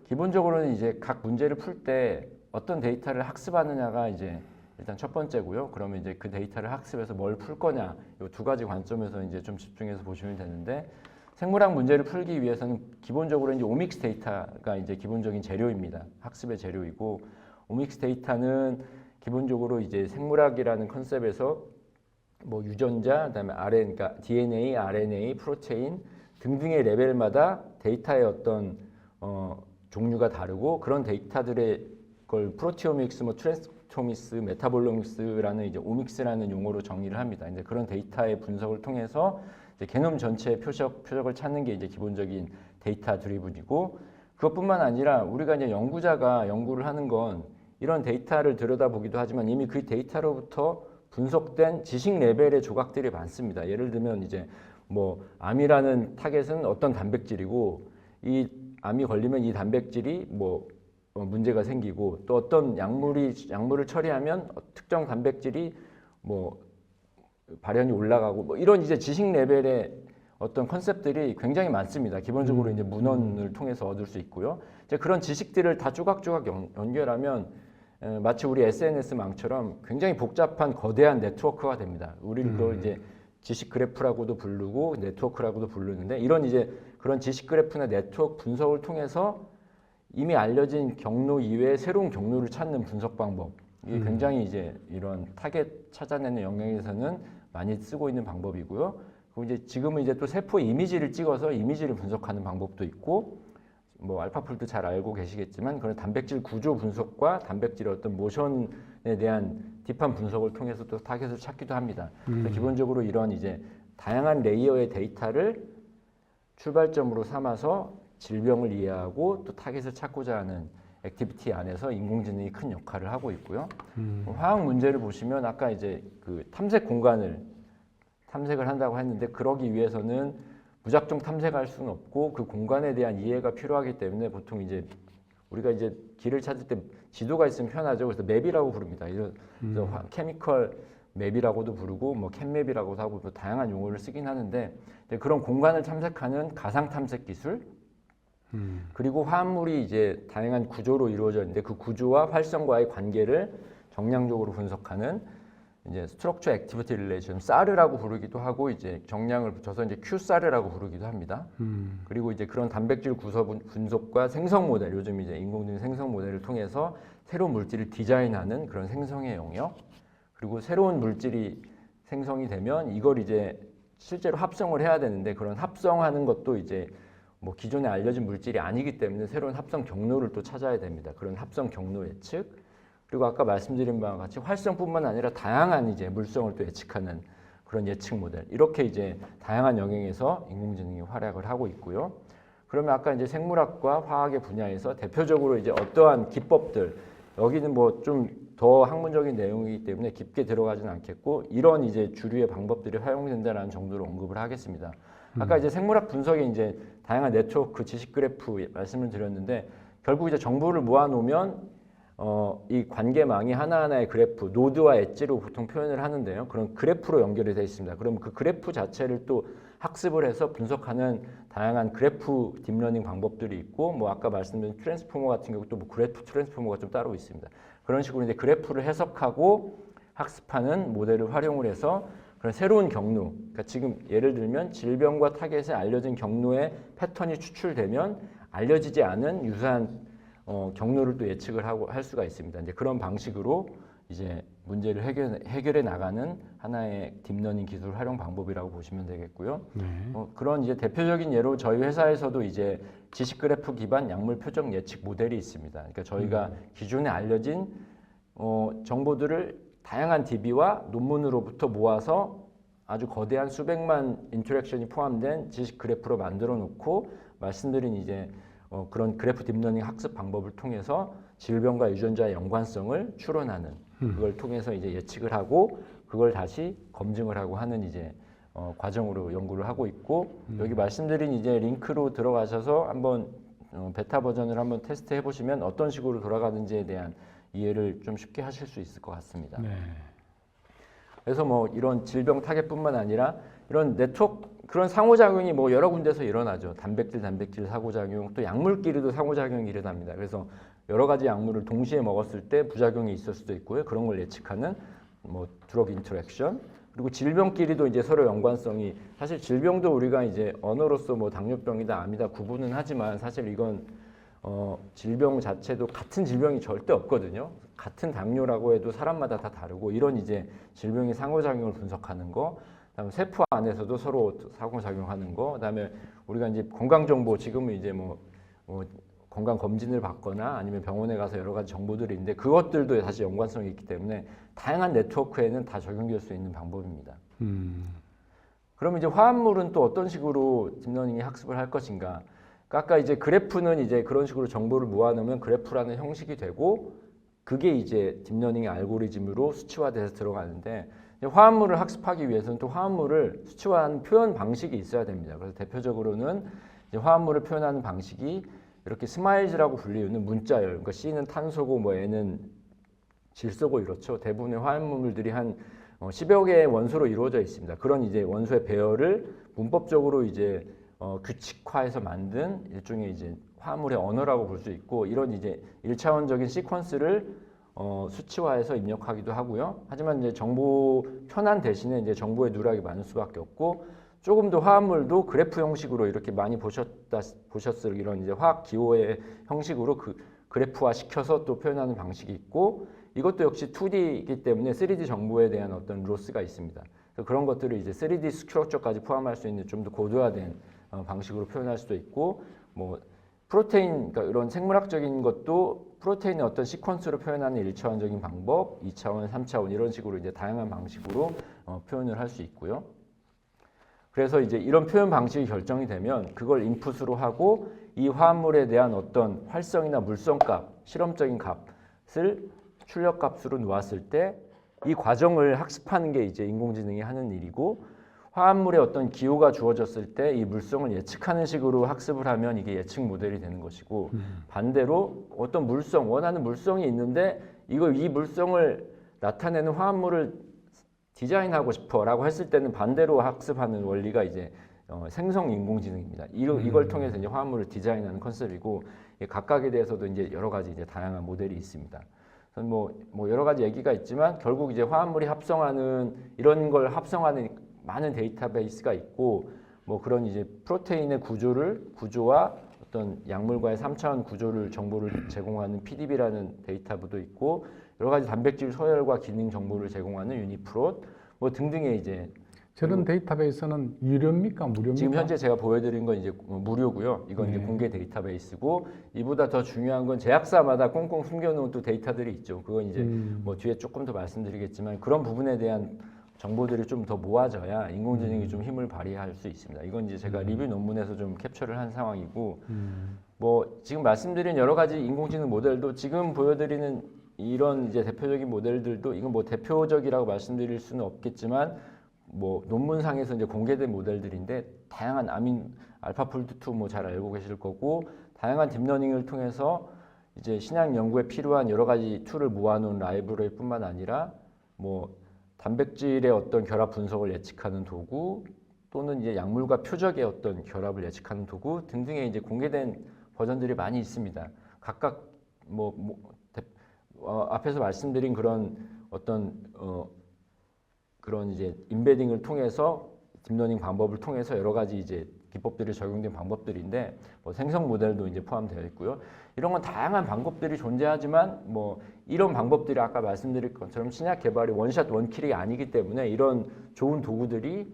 B: 기본적으로는 이제 각 문제를 풀 때 어떤 데이터를 학습하느냐가 이제 일단 첫 번째고요. 그러면 이제 그 데이터를 학습해서 뭘 풀 거냐 이 두 가지 관점에서 이제 좀 집중해서 보시면 되는데 생물학 문제를 풀기 위해서는 기본적으로 이제 오믹스 데이터가 이제 기본적인 재료입니다. 학습의 재료이고 오믹스 데이터는 기본적으로 이제 생물학이라는 컨셉에서 뭐 유전자, 그다음에 그러니까 DNA, RNA, 프로테인 등등의 레벨마다 데이터의 어떤 종류가 다르고 그런 데이터들의 걸 프로티오믹스, 뭐 트랜스크립토미스, 메타볼로믹스라는 이제 오믹스라는 용어로 정의를 합니다. 이제 그런 데이터의 분석을 통해서 이제 게놈 전체의 표적을 찾는 게 이제 기본적인 데이터 드리븐이고 그것뿐만 아니라 우리가 이제 연구자가 연구를 하는 건 이런 데이터를 들여다보기도 하지만 이미 그 데이터로부터 분석된 지식 레벨의 조각들이 많습니다. 예를 들면 이제 뭐 암이라는 타겟은 어떤 단백질이고 이 암이 걸리면 이 단백질이 뭐 문제가 생기고 또 어떤 약물을 처리하면 특정 단백질이 뭐 발현이 올라가고 뭐 이런 이제 지식 레벨의 어떤 컨셉들이 굉장히 많습니다. 기본적으로 이제 문헌을 통해서 얻을 수 있고요. 이제 그런 지식들을 다 조각조각 연결하면 마치 우리 SNS 망처럼 굉장히 복잡한 거대한 네트워크가 됩니다. 우리는 그걸 이제 지식 그래프라고도 부르고 네트워크라고도 부르는데 이런 이제 그런 지식 그래프나 네트워크 분석을 통해서 이미 알려진 경로 이외에 새로운 경로를 찾는 분석 방법. 이게 굉장히 이제 이런 타겟 찾아내는 영역에서는 많이 쓰고 있는 방법이고요. 그리고 이제 지금은 이제 또 세포 이미지를 찍어서 이미지를 분석하는 방법도 있고 뭐 알파풀도 잘 알고 계시겠지만 그런 단백질 구조 분석과 단백질의 어떤 모션에 대한 딥한 분석을 통해서 또 타겟을 찾기도 합니다. 그래서 기본적으로 이런 이제 다양한 레이어의 데이터를 출발점으로 삼아서 질병을 이해하고 또 타겟을 찾고자 하는 액티비티 안에서 인공지능이 큰 역할을 하고 있고요. 화학 문제를 보시면 아까 이제 그 탐색 공간을 탐색을 한다고 했는데 그러기 위해서는 무작정 탐색할 수는 없고 그 공간에 대한 이해가 필요하기 때문에 보통 이제 우리가 이제 길을 찾을 때 지도가 있으면 편하죠. 그래서 맵이라고 부릅니다. 그래서 케미컬 맵이라고도 부르고 뭐 캔맵이라고도 하고 뭐 다양한 용어를 쓰긴 하는데 그런 공간을 탐색하는 가상 탐색 기술 그리고 화합물이 이제 다양한 구조로 이루어져 있는데 그 구조와 활성과의 관계를 정량적으로 분석하는 이제 스트럭처 액티비티 릴레이션 사르라고 부르기도 하고 이제 정량을 붙여서 이제 Q사르라고 부르기도 합니다. 그리고 이제 그런 단백질 구성 분석과 생성 모델 요즘 이제 인공지능 생성 모델을 통해서 새로운 물질을 디자인하는 그런 생성의 영역 그리고 새로운 물질이 생성이 되면 이걸 이제 실제로 합성을 해야 되는데 그런 합성하는 것도 이제 뭐 기존에 알려진 물질이 아니기 때문에 새로운 합성 경로를 또 찾아야 됩니다. 그런 합성 경로 예측 그리고 아까 말씀드린 바와 같이 활성뿐만 아니라 다양한 이제 물성을 또 예측하는 그런 예측 모델 이렇게 이제 다양한 영역에서 인공지능이 활약을 하고 있고요. 그러면 아까 이제 생물학과 화학의 분야에서 대표적으로 이제 어떠한 기법들 여기는 뭐 좀 더 학문적인 내용이기 때문에 깊게 들어가지는 않겠고 이런 이제 주류의 방법들이 활용된다라는 정도로 언급을 하겠습니다. 아까 이제 생물학 분석에 이제 다양한 네트워크 지식 그래프 말씀을 드렸는데 결국 이제 정보를 모아놓으면 이 관계망이 하나하나의 그래프, 노드와 엣지로 보통 표현을 하는데요. 그런 그래프로 연결이 되어 있습니다. 그럼 그 그래프 자체를 또 학습을 해서 분석하는 다양한 그래프 딥러닝 방법들이 있고, 뭐 아까 말씀드린 트랜스포머 같은 경우도 뭐 그래프 트랜스포머가 좀 따로 있습니다. 그런 식으로 이제 그래프를 해석하고 학습하는 모델을 활용을 해서 그런 새로운 경로, 그러니까 지금 예를 들면 질병과 타겟에 알려진 경로의 패턴이 추출되면 알려지지 않은 유사한 경로를 또 예측을 하고 할 수가 있습니다. 이제 그런 방식으로 이제 문제를 해결해 나가는 하나의 딥러닝 기술 활용 방법이라고 보시면 되겠고요.
A: 네.
B: 그런 이제 대표적인 예로 저희 회사에서도 이제 지식 그래프 기반 약물 표적 예측 모델이 있습니다. 그러니까 저희가 기존에 알려진 정보들을 다양한 DB와 논문으로부터 모아서 아주 거대한 수백만 인터랙션이 포함된 지식 그래프로 만들어 놓고 말씀드린 이제 그런 그래프 딥러닝 학습 방법을 통해서 질병과 유전자의 연관성을 추론하는 그걸 통해서 이제 예측을 하고 그걸 다시 검증을 하고 하는 이제 과정으로 연구를 하고 있고 여기 말씀드린 이제 링크로 들어가셔서 한번 베타 버전을 한번 테스트해 보시면 어떤 식으로 돌아가는지에 대한 이해를 좀 쉽게 하실 수 있을 것 같습니다.
A: 네.
B: 그래서 뭐 이런 질병 타겟뿐만 아니라 이런 네트워크 그런 상호작용이 뭐 여러 군데서 일어나죠. 단백질 상호작용, 또 약물끼리도 상호작용이 일어납니다. 그래서 여러 가지 약물을 동시에 먹었을 때 부작용이 있을 수도 있고요. 그런 걸 예측하는 뭐 드러그 인터랙션, 그리고 질병끼리도 이제 서로 연관성이 사실 질병도 우리가 이제 언어로서 뭐 당뇨병이다, 암이다 구분은 하지만 사실 이건 질병 자체도 같은 질병이 절대 없거든요. 같은 당뇨라고 해도 사람마다 다 다르고 이런 이제 질병의 상호작용을 분석하는 거, 그다음에 세포 안에서도 서로 상호작용하는 거, 그다음에 우리가 이제 건강 정보 지금은 이제 뭐 건강 검진을 받거나 아니면 병원에 가서 여러 가지 정보들이 있는데 그것들도 사실 연관성이 있기 때문에 다양한 네트워크에는 다 적용될 수 있는 방법입니다. 그럼 이제 화합물은 또 어떤 식으로 딥러닝이 학습을 할 것인가? 그러니까 아까 이제 그래프는 이제 그런 식으로 정보를 모아놓으면 그래프라는 형식이 되고 그게 이제 딥러닝의 알고리즘으로 수치화돼서 들어가는데 화합물을 학습하기 위해서는 또 화합물을 수치화하는 표현 방식이 있어야 됩니다. 그래서 대표적으로는 이제 화합물을 표현하는 방식이 이렇게 스마일즈라고 불리우는 문자열, 그러니까 C는 탄소고 뭐 N은 질소고 이렇죠. 대부분의 화합물들이 한 10여 개의 원소로 이루어져 있습니다. 그런 이제 원소의 배열을 문법적으로 이제 규칙화해서 만든 일종의 이제 화합물의 언어라고 볼 수 있고 이런 이제 1차원적인 시퀀스를 수치화해서 입력하기도 하고요. 하지만 이제 정보 편한 대신에 이제 정보의 누락이 많을 수밖에 없고 조금 더 화합물도 그래프 형식으로 이렇게 많이 보셨을 이런 이제 화학 기호의 형식으로 그래프화 시켜서 또 표현하는 방식이 있고 이것도 역시 2D이기 때문에 3D 정보에 대한 어떤 로스가 있습니다. 그런 것들을 이제 3D 스트럭처까지 포함할 수 있는 좀 더 고도화된 방식으로 표현할 수도 있고 뭐 프로테인, 그러니까 이런 생물학적인 것도 프로테인의 어떤 시퀀스로 표현하는 1차원적인 방법, 2차원, 3차원 이런 식으로 이제 다양한 방식으로 표현을 할 수 있고요. 그래서 이제 이런 표현 방식이 결정이 되면 그걸 인풋으로 하고 이 화합물에 대한 어떤 활성이나 물성값, 실험적인 값을 출력값으로 놓았을 때 이 과정을 학습하는 게 이제 인공지능이 하는 일이고 화합물의 어떤 기호가 주어졌을 때 이 물성을 예측하는 식으로 학습을 하면 이게 예측 모델이 되는 것이고 반대로 어떤 물성, 원하는 물성이 있는데 이 물성을 나타내는 화합물을 디자인하고 싶어라고 했을 때는 반대로 학습하는 원리가 이제 생성 인공지능입니다. 이걸 통해서 이제 화합물을 디자인하는 컨셉이고 각각에 대해서도 이제 여러 가지 이제 다양한 모델이 있습니다. 뭐 여러 가지 얘기가 있지만 결국 이제 화합물이 합성하는 이런 걸 합성하는 많은 데이터베이스가 있고 뭐 그런 이제 프로테인의 구조와 어떤 약물과의 3차원 구조를 정보를 제공하는 PDB라는 데이터부도 있고 여러 가지 단백질 서열과 기능 정보를 제공하는 유니프롯 뭐 등등의 이제
A: 저런 데이터베이스는 유료입니까? 무료입니까?
B: 지금 현재 제가 보여드린 건 이제 무료고요. 이건 이제 공개 데이터베이스고 이보다 더 중요한 건 제약사마다 꽁꽁 숨겨놓은 또 데이터들이 있죠. 그건 이제 뭐 뒤에 조금 더 말씀드리겠지만 그런 부분에 대한 정보들이 좀 더 모아져야 인공지능이 좀 힘을 발휘할 수 있습니다. 이건 이제 제가 리뷰 논문에서 좀 캡처를 한 상황이고 뭐 지금 말씀드린 여러 가지 인공지능 모델도 지금 보여드리는 이런 이제 대표적인 모델들도 이건 뭐 대표적이라고 말씀드릴 수는 없겠지만 뭐 논문상에서 이제 공개된 모델들인데 다양한 알파폴드2 뭐 잘 알고 계실 거고 다양한 딥러닝을 통해서 이제 신약 연구에 필요한 여러 가지 툴을 모아놓은 라이브러리뿐만 아니라 뭐 단백질의 어떤 결합 분석을 예측하는 도구 또는 이제 약물과 표적의 어떤 결합을 예측하는 도구 등등의 이제 공개된 버전들이 많이 있습니다. 각각 앞에서 말씀드린 그런 어떤 그런 이제 임베딩을 통해서 딥러닝 방법을 통해서 여러 가지 이제 기법들이 적용된 방법들인데 뭐 생성 모델도 이제 포함되어 있고요. 이런 건 다양한 방법들이 존재하지만 뭐 이런 방법들이 아까 말씀드린 것처럼 신약 개발이 원샷 원킬이 아니기 때문에 이런 좋은 도구들이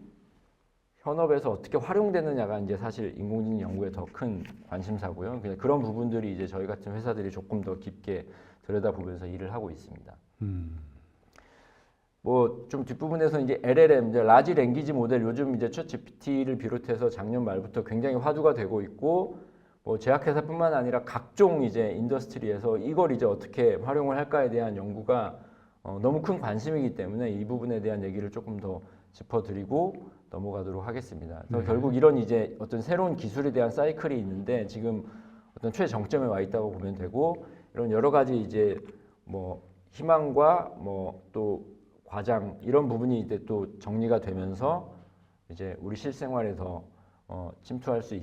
B: 현업에서 어떻게 활용되느냐가 이제 사실 인공지능 연구의 더 큰 관심사고요. 그냥 그런 부분들이 이제 저희 같은 회사들이 조금 더 깊게 들여다보면서 일을 하고 있습니다. 뭐 좀 뒷부분에서 이제 LLM, 이제 라지 랭귀지 모델, 요즘 이제 챗 GPT를 비롯해서 작년 말부터 굉장히 화두가 되고 있고, 뭐 제약회사뿐만 아니라 각종 이제 인더스트리에서 이걸 이제 어떻게 활용을 할까에 대한 연구가 너무 큰 관심이기 때문에 이 부분에 대한 얘기를 조금 더 짚어드리고 넘어가도록 하겠습니다. 그래서 결국 이런 이제 어떤 새로운 기술에 대한 사이클이 있는데 지금 어떤 최정점에 와 있다고 보면 되고, 이런 여러 가지 이제 뭐 희망과 뭐 또 과장 이런 부분이 이제 또 정리가 되면서 이제 우리 실생활에 더 침투할 수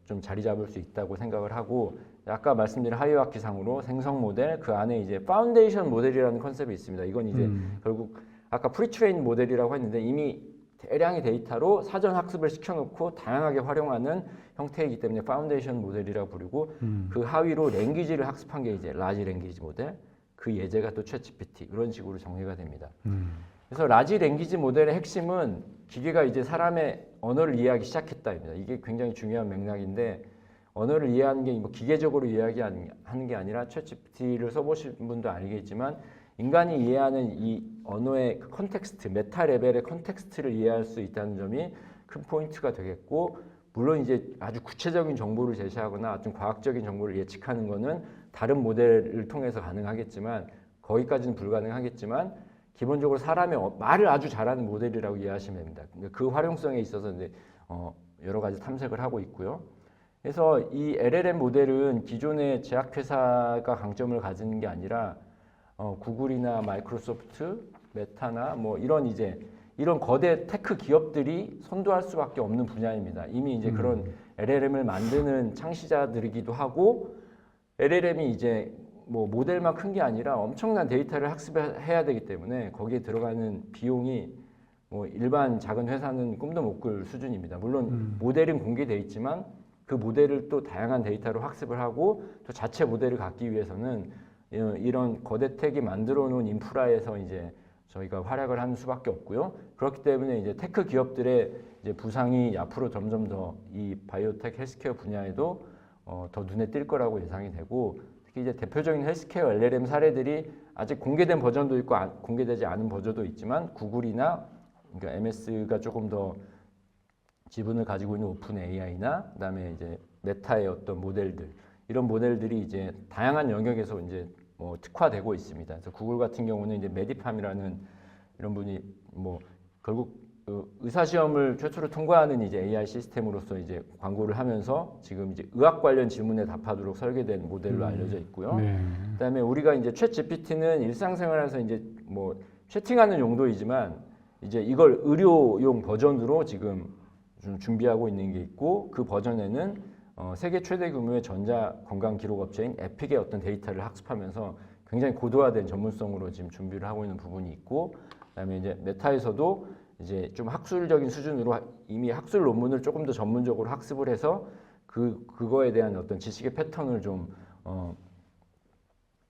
B: 좀 자리 잡을 수 있다고 생각을 하고, 아까 말씀드린 하이어라키상으로 생성 모델 그 안에 이제 파운데이션 모델이라는 컨셉이 있습니다. 이건 이제 결국 아까 프리트레인 모델이라고 했는데 이미 대량의 데이터로 사전 학습을 시켜놓고 다양하게 활용하는 형태이기 때문에 파운데이션 모델이라고 부르고, 그 하위로 랭귀지를 학습한 게 이제 라지 랭귀지 모델, 그 예제가 또 챗 GPT 이런 식으로 정리가 됩니다. 그래서 라지 랭귀지 모델의 핵심은 기계가 이제 사람의 언어를 이해하기 시작했다입니다. 이게 굉장히 중요한 맥락인데, 언어를 이해하는 게 뭐 기계적으로 이야기하는 게 아니라 챗 GPT를 써보신 분도 알겠지만 인간이 이해하는 이 언어의 그 컨텍스트, 메타 레벨의 컨텍스트를 이해할 수 있다는 점이 큰 포인트가 되겠고, 물론 이제 아주 구체적인 정보를 제시하거나 좀 과학적인 정보를 예측하는 거는 다른 모델을 통해서 가능하겠지만, 거기까지는 불가능하겠지만 기본적으로 사람의 말을 아주 잘하는 모델이라고 이해하시면 됩니다. 그 활용성에 있어서 이제 여러 가지 탐색을 하고 있고요. 그래서 이 LLM 모델은 기존의 제약회사가 강점을 가지는 게 아니라 구글이나 마이크로소프트, 메타나 뭐 이런 거대 테크 기업들이 선도할 수밖에 없는 분야입니다. 이미 이제 그런 LLM을 만드는 창시자들이기도 하고, LLM이 이제 뭐 모델만 큰 게 아니라 엄청난 데이터를 학습해야 되기 때문에 거기에 들어가는 비용이 뭐 일반 작은 회사는 꿈도 못 꿀 수준입니다. 물론 모델은 공개돼 있지만 그 모델을 또 다양한 데이터로 학습을 하고 또 자체 모델을 갖기 위해서는 이런 거대 텍이 만들어 놓은 인프라에서 이제 저희가 활약을 하는 수밖에 없고요. 그렇기 때문에 이제 테크 기업들의 이제 부상이 앞으로 점점 더 이 바이오텍 헬스케어 분야에도 더 눈에 띌 거라고 예상이 되고, 특히 이제 대표적인 헬스케어 LLM 사례들이 아직 공개된 버전도 있고 공개되지 않은 버전도 있지만, 구글이나 그러니까 MS가 조금 더 지분을 가지고 있는 오픈 AI나 그다음에 이제 메타의 어떤 모델들, 이런 모델들이 이제 다양한 영역에서 이제 뭐 특화되고 있습니다. 그래서 구글 같은 경우는 이제 메디팜이라는 이런 분이 뭐 결국 의사 시험을 최초로 통과하는 이제 AI 시스템으로서 이제 광고를 하면서 지금 이제 의학 관련 질문에 답하도록 설계된 모델로 알려져 있고요. 그다음에 우리가 이제 챗 GPT는 일상생활에서 이제 뭐 채팅하는 용도이지만 이제 이걸 의료용 버전으로 지금 좀 준비하고 있는 게 있고, 그 버전에는 세계 최대 규모의 전자 건강 기록 업체인 에픽의 어떤 데이터를 학습하면서 굉장히 고도화된 전문성으로 지금 준비를 하고 있는 부분이 있고, 그다음에 이제 메타에서도 이제 좀 학술적인 수준으로 이미 학술 논문을 조금 더 전문적으로 학습을 해서 그거에 대한 어떤 지식의 패턴을 좀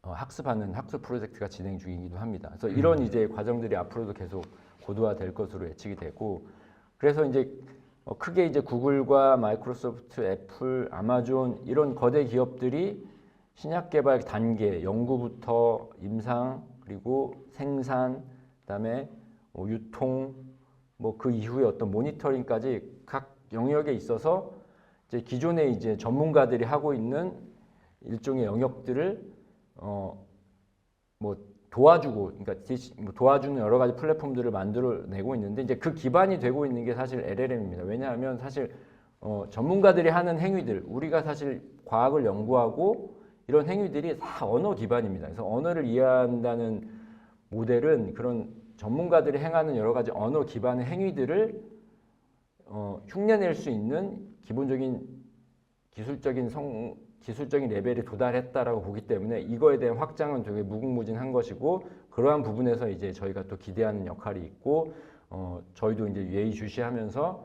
B: 학습하는 학술 프로젝트가 진행 중이기도 합니다. 그래서 이런 이제 과정들이 앞으로도 계속 고도화될 것으로 예측이 되고, 그래서 이제 크게 이제 구글과 마이크로소프트, 애플, 아마존 이런 거대 기업들이 신약 개발 단계, 연구부터 임상, 그리고 생산, 그다음에 유통, 뭐 그 이후에 어떤 모니터링까지 각 영역에 있어서 이제 기존에 이제 전문가들이 하고 있는 일종의 영역들을 뭐 도와주고, 그러니까 도와주는 여러 가지 플랫폼들을 만들어내고 있는데, 이제 그 기반이 되고 있는 게 사실 LLM입니다. 왜냐하면 사실 전문가들이 하는 행위들, 우리가 사실 과학을 연구하고 이런 행위들이 다 언어 기반입니다. 그래서 언어를 이해한다는 모델은 그런 전문가들이 행하는 여러 가지 언어 기반의 행위들을 흉내낼 수 있는 기본적인 기술적인 레벨에 도달했다라고 보기 때문에 이거에 대한 확장은 되게 무궁무진한 것이고, 그러한 부분에서 이제 저희가 또 기대하는 역할이 있고, 저희도 이제 예의주시하면서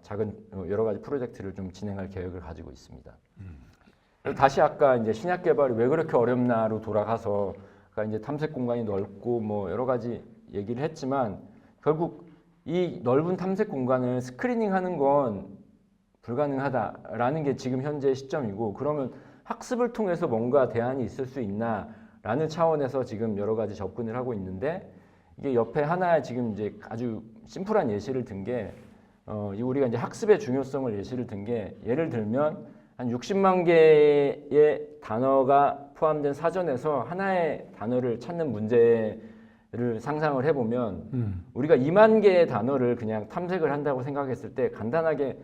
B: 작은 여러 가지 프로젝트를 좀 진행할 계획을 가지고 있습니다. 다시 아까 이제 신약 개발이 왜 그렇게 어렵나로 돌아가서 아까 이제 탐색 공간이 넓고 뭐 여러 가지 얘기를 했지만 결국 이 넓은 탐색 공간을 스크리닝하는 건 불가능하다라는 게 지금 현재 시점이고 그러면 학습을 통해서 뭔가 대안이 있을 수 있나라는 차원에서 지금 여러 가지 접근을 하고 있는데 이게 옆에 하나 지금 이제 아주 심플한 예시를 든 게 우리가 이제 학습의 중요성을 예시를 든 게 예를 들면 한 60만 개의 단어가 포함된 사전에서 하나의 단어를 찾는 문제를 상상을 해보면 우리가 2만 개의 단어를 그냥 탐색을 한다고 생각했을 때 간단하게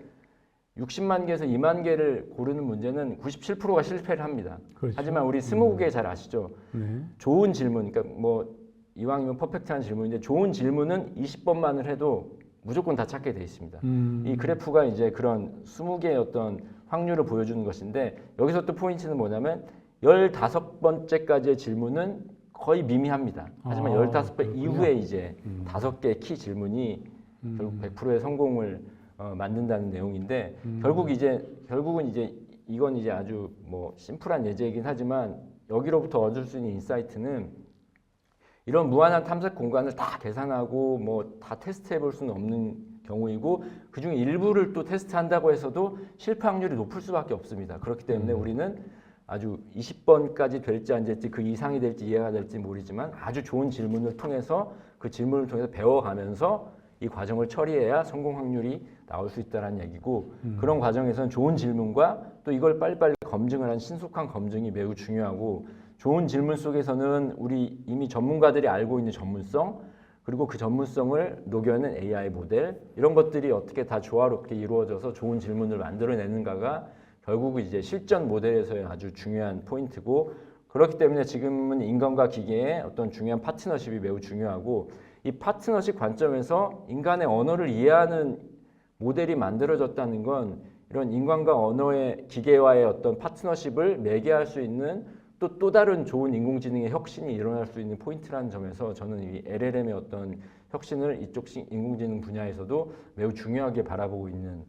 B: 60만 개에서 2만 개를 고르는 문제는 97%가 실패를 합니다.
A: 그렇죠.
B: 하지만 우리 스무고개 잘 아시죠?
A: 네.
B: 좋은 질문, 그러니까 뭐 이왕이면 퍼펙트한 질문인데 좋은 질문은 20번만을 해도 무조건 다 찾게 돼 있습니다. 이 그래프가 이제 그런 20개의 어떤 확률을 보여주는 것인데 여기서 또 포인트는 뭐냐면 15번째까지의 질문은 거의 미미합니다. 하지만 15번 이후에 이제 5개의 키 질문이 결국 100%의 성공을 만든다는 내용인데 결국은 이제 이건 이제 아주 뭐 심플한 예제이긴 하지만 여기로부터 얻을 수 있는 인사이트는 이런 무한한 탐색 공간을 다 계산하고 뭐 다 테스트해 볼 수는 없는 경우이고 그중에 일부를 또 테스트한다고 해서도 실패 확률이 높을 수밖에 없습니다. 그렇기 때문에 우리는 아주 20번까지 될지 안 될지 그 이상이 될지 이해가 될지 모르지만 아주 좋은 질문을 통해서 그 질문을 통해서 배워가면서 이 과정을 처리해야 성공 확률이 나올 수 있다는 얘기고 그런 과정에서는 좋은 질문과 또 이걸 빨리빨리 검증을 한 신속한 검증이 매우 중요하고 좋은 질문 속에서는 우리 이미 전문가들이 알고 있는 전문성 그리고 그 전문성을 녹여낸 AI 모델 이런 것들이 어떻게 다 조화롭게 이루어져서 좋은 질문을 만들어내는가가 결국은 이제 실전 모델에서의 아주 중요한 포인트고 그렇기 때문에 지금은 인간과 기계의 어떤 중요한 파트너십이 매우 중요하고 이 파트너십 관점에서 인간의 언어를 이해하는 모델이 만들어졌다는 건 이런 인간과 언어의 기계와의 어떤 파트너십을 매개할 수 있는 또 다른 좋은 인공지능의 혁신이 일어날 수 있는 포인트라는 점에서 저는 이 LLM의 어떤 혁신을 이쪽 인공지능 분야에서도 매우 중요하게 바라보고 있는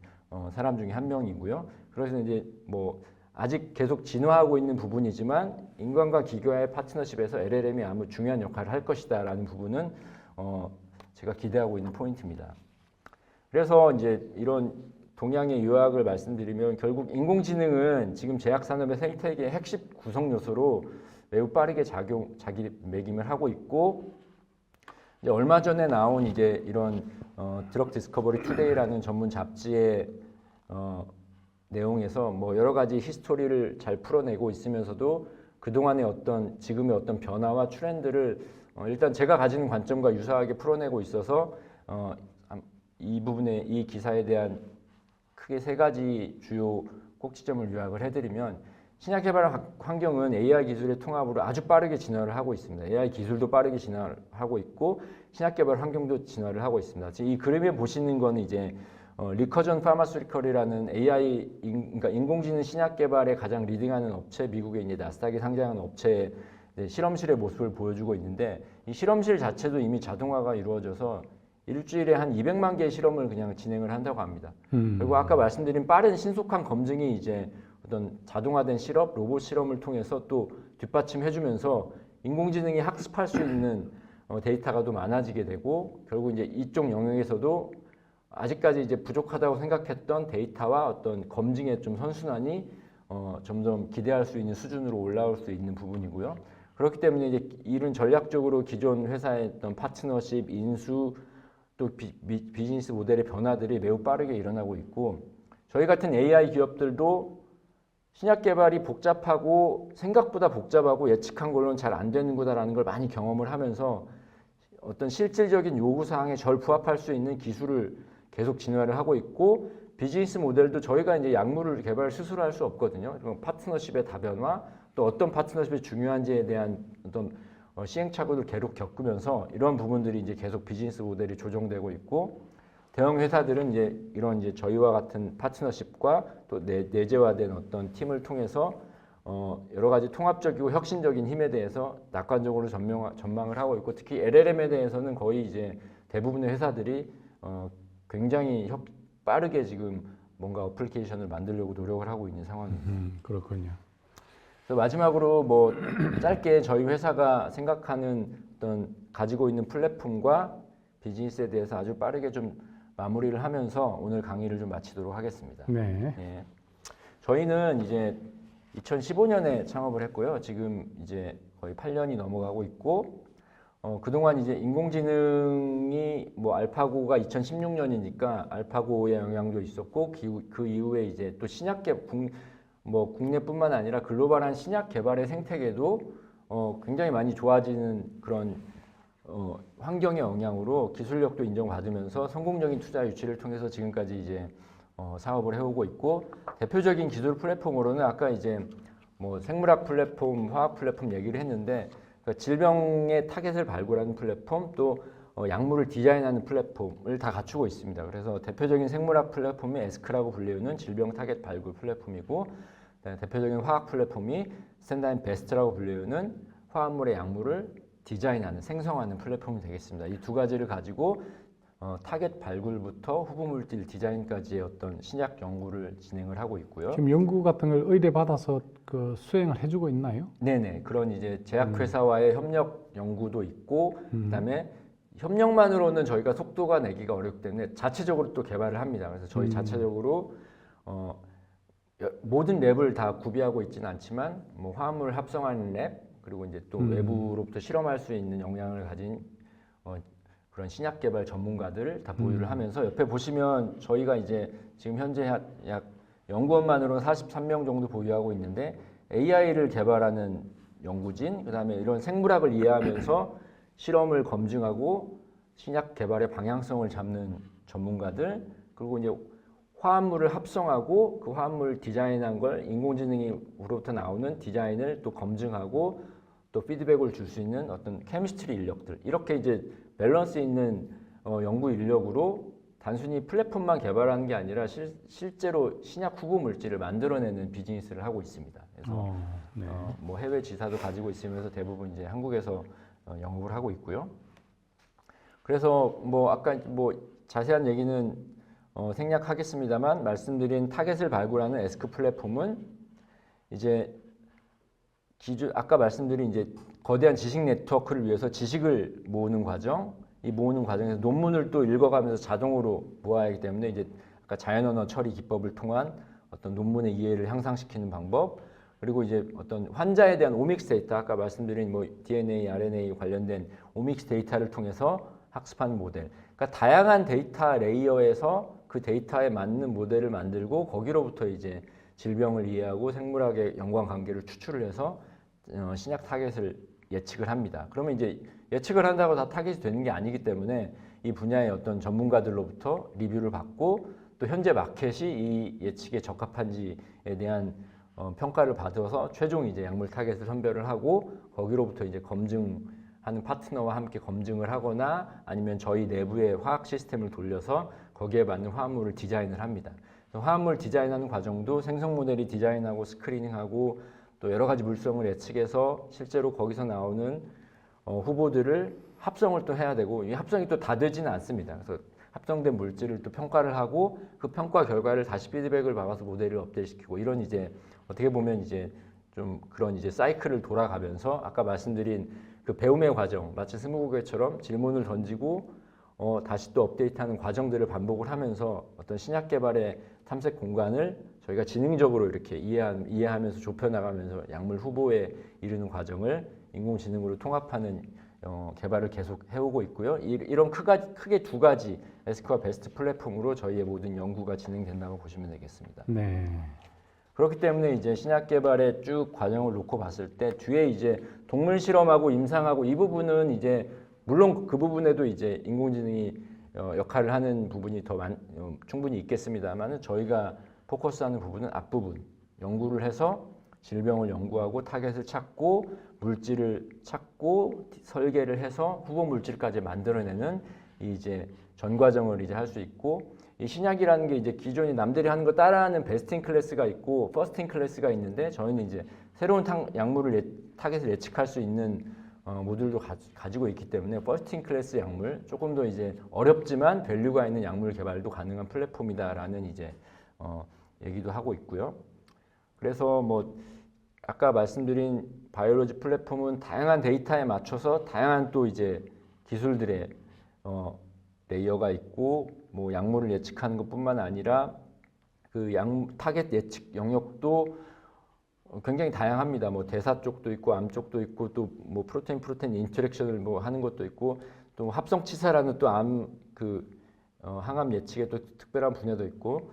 B: 사람 중에 한 명이고요. 그래서 이제 뭐 아직 계속 진화하고 있는 부분이지만 인간과 기계와의 파트너십에서 LLM이 아무 중요한 역할을 할 것이다라는 부분은 제가 기대하고 있는 포인트입니다. 그래서 이제 이런 동양의 요약을 말씀드리면 결국 인공지능은 지금 제약산업의 생태계의 핵심 구성 요소로 매우 빠르게 자기매김을 하고 있고 이제 얼마 전에 나온 이제 이런 드럭 디스커버리 투데이라는 전문 잡지의 내용에서 뭐 여러 가지 히스토리를 잘 풀어내고 있으면서도 그동안의 지금의 어떤 변화와 트렌드를 일단 제가 가지는 관점과 유사하게 풀어내고 있어서 이 부분에 이 기사에 대한 크게 세 가지 주요 꼭지점을 요약을 해드리면 신약 개발 환경은 AI 기술의 통합으로 아주 빠르게 진화를 하고 있습니다. AI 기술도 빠르게 진화를 하고 있고 신약 개발 환경도 진화를 하고 있습니다. 지금 이 그림에 보시는 거는 이제 리커전 파마스리컬이라는 AI 그러니까 인공지능 신약 개발에 가장 리딩하는 업체 미국의 이제 나스닥에 상장하는 업체의 실험실의 모습을 보여주고 있는데 이 실험실 자체도 이미 자동화가 이루어져서 일주일에 한 200만 개의 실험을 그냥 진행을 한다고 합니다. 그리고 아까 말씀드린 빠른 신속한 검증이 이제 어떤 자동화된 실험, 로봇 실험을 통해서 또 뒷받침해주면서 인공지능이 학습할 수 있는 데이터가 더 많아지게 되고 결국 이제 이쪽 영역에서도 아직까지 이제 부족하다고 생각했던 데이터와 어떤 검증의 좀 선순환이 점점 기대할 수 있는 수준으로 올라올 수 있는 부분이고요. 그렇기 때문에 이제 이런 전략적으로 기존 회사의 어떤 파트너십, 인수 또 비즈니스 모델의 변화들이 매우 빠르게 일어나고 있고 저희 같은 AI 기업들도 신약 개발이 복잡하고 생각보다 복잡하고 예측한 걸로는 잘 안 되는 거다라는 걸 많이 경험을 하면서 어떤 실질적인 요구사항에 절 부합할 수 있는 기술을 계속 진화를 하고 있고 비즈니스 모델도 저희가 이제 약물을 개발 스스로 할 수 없거든요. 그럼 파트너십의 다변화 또 어떤 파트너십이 중요한지에 대한 어떤 시행착오를 계속 겪으면서 이런 부분들이 이제 계속 비즈니스 모델이 조정되고 있고 대형 회사들은 이제 이런 이제 저희와 같은 파트너십과 또 내재화된 어떤 팀을 통해서 여러 가지 통합적이고 혁신적인 힘에 대해서 낙관적으로 전망을 하고 있고 특히 LLM에 대해서는 거의 이제 대부분의 회사들이 굉장히 빠르게 지금 뭔가 어플리케이션을 만들려고 노력을 하고 있는 상황입니다.
A: 그렇군요.
B: 그래서 마지막으로 뭐 짧게 저희 회사가 생각하는 어떤 가지고 있는 플랫폼과 비즈니스에 대해서 아주 빠르게 좀 마무리를 하면서 오늘 강의를 좀 마치도록 하겠습니다.
A: 네.
B: 예. 저희는 이제 2015년에 창업을 했고요. 지금 이제 거의 8년이 넘어가고 있고, 그동안 이제 인공지능이 뭐 알파고가 2016년이니까 알파고의 영향도 있었고, 그 이후에 이제 또 뭐 국내뿐만 아니라 글로벌한 신약 개발의 생태계도 굉장히 많이 좋아지는 그런 환경의 영향으로 기술력도 인정받으면서 성공적인 투자 유치를 통해서 지금까지 이제 사업을 해오고 있고, 대표적인 기술 플랫폼으로는 아까 이제 뭐 생물학 플랫폼, 화학 플랫폼 얘기를 했는데, 그러니까 질병의 타겟을 발굴하는 플랫폼, 또 약물을 디자인하는 플랫폼을 다 갖추고 있습니다. 그래서 대표적인 생물학 플랫폼이 에스크라고 불리우는 질병 타겟 발굴 플랫폼이고, 대표적인 화학 플랫폼이 스탠다인 베스트라고 불리우는 화합물의 약물을 디자인하는, 생성하는 플랫폼이 되겠습니다. 이 두 가지를 가지고 타겟 발굴부터 후보물질 디자인까지의 어떤 신약 연구를 진행을 하고 있고요.
A: 지금 연구 같은 걸 의뢰받아서 그 수행을 해주고 있나요?
B: 네네, 그런 이제 제약회사와의 협력 연구도 있고, 그다음에 협력만으로는 저희가 속도가 내기가 어렵기 때문에 자체적으로 또 개발을 합니다. 그래서 저희 자체적으로 모든 랩을 다 구비하고 있지는 않지만 뭐 화합물을 합성하는 랩, 그리고 이제 또 외부로부터 실험할 수 있는 역량을 가진 그런 신약 개발 전문가들을 다 보유를 하면서, 옆에 보시면 저희가 이제 지금 현재 약 연구원만으로는 43명 정도 보유하고 있는데, AI를 개발하는 연구진, 그다음에 이런 생물학을 이해하면서 실험을 검증하고 신약 개발의 방향성을 잡는 전문가들, 그리고 이제 화합물을 합성하고 그 화합물 디자인한 걸 인공지능으로부터 나오는 디자인을 또 검증하고 또 피드백을 줄 수 있는 어떤 케미스트리 인력들, 이렇게 이제 밸런스 있는 연구 인력으로 단순히 플랫폼만 개발하는 게 아니라 실제로 신약 후보 물질을 만들어내는 비즈니스를 하고 있습니다. 그래서
A: 네.
B: 뭐 해외 지사도 가지고 있으면서 대부분 이제 한국에서 영업을 하고 있고요. 그래서 뭐 아까 뭐 자세한 얘기는 생략하겠습니다만, 말씀드린 타겟을 발굴하는 에스크 플랫폼은 이제 아까 말씀드린 이제 거대한 지식 네트워크를 위해서 지식을 모으는 과정, 이 모으는 과정에서 논문을 또 읽어가면서 자동으로 모아야 하기 때문에 이제 아까 자연언어 처리 기법을 통한 어떤 논문의 이해를 향상시키는 방법, 그리고 이제 어떤 환자에 대한 오믹스 데이터, 아까 말씀드린 뭐 DNA, RNA 관련된 오믹스 데이터를 통해서 학습하는 모델, 그러니까 다양한 데이터 레이어에서 그 데이터에 맞는 모델을 만들고 거기로부터 이제 질병을 이해하고 생물학의 연관관계를 추출을 해서 신약 타겟을 예측을 합니다. 그러면 이제 예측을 한다고 다 타겟이 되는 게 아니기 때문에 이 분야의 어떤 전문가들로부터 리뷰를 받고, 또 현재 마켓이 이 예측에 적합한지에 대한 평가를 받아서 최종 이제 약물 타겟을 선별을 하고, 거기로부터 이제 검증하는 파트너와 함께 검증을 하거나 아니면 저희 내부의 화학 시스템을 돌려서 거기에 맞는 화합물을 디자인을 합니다. 화합물 디자인하는 과정도 생성 모델이 디자인하고 스크리닝하고 또 여러 가지 물성을 예측해서 실제로 거기서 나오는 후보들을 합성을 또 해야 되고, 이 합성이 또 다 되지는 않습니다. 그래서 합성된 물질을 또 평가를 하고 그 평가 결과를 다시 피드백을 받아서 모델을 업데이트시키고, 이런 이제 어떻게 보면 이제 좀 그런 이제 사이클을 돌아가면서 아까 말씀드린 그 배움의 과정, 마치 스무고개처럼 질문을 던지고 다시 또 업데이트하는 과정들을 반복을 하면서 어떤 신약 개발의 탐색 공간을 저희가 지능적으로 이렇게 이해하면서 좁혀나가면서 약물 후보에 이르는 과정을 인공지능으로 통합하는 개발을 계속 해오고 있고요. 이런 크게 두 가지 에스크와 베스트 플랫폼으로 저희의 모든 연구가 진행된다고 보시면 되겠습니다.
A: 네.
B: 그렇기 때문에 이제 신약 개발의 쭉 과정을 놓고 봤을 때 뒤에 이제 동물 실험하고 임상하고 이 부분은 이제 물론 그 부분에도 이제 인공지능이 역할을 하는 부분이 더 충분히 있겠습니다만, 저희가 포커스하는 부분은 앞부분, 연구를 해서 질병을 연구하고 타겟을 찾고 물질을 찾고 설계를 해서 후보 물질까지 만들어내는 이제 전 과정을 이제 할 수 있고, 이 신약이라는 게 이제 기존이 남들이 하는 거 따라하는 베스트 인 클래스가 있고 퍼스트 인 클래스가 있는데, 저희는 이제 새로운 약물을 타겟을 예측할 수 있는 모듈도 가지고 있기 때문에 퍼스트 클래스 약물, 조금 더 이제 어렵지만 밸류가 있는 약물 개발도 가능한 플랫폼이다라는 이제 얘기도 하고 있고요. 그래서 뭐 아까 말씀드린 바이오로지 플랫폼은 다양한 데이터에 맞춰서 다양한 또 이제 기술들의 레이어가 있고, 뭐 약물을 예측하는 것뿐만 아니라 그 타겟 예측 영역도 굉장히 다양합니다. 뭐 대사 쪽도 있고 암 쪽도 있고 또 뭐 프로테인 인터랙션을 뭐 하는 것도 있고, 또 합성 치사라는 또 암 항암 예측에 또 특별한 분야도 있고,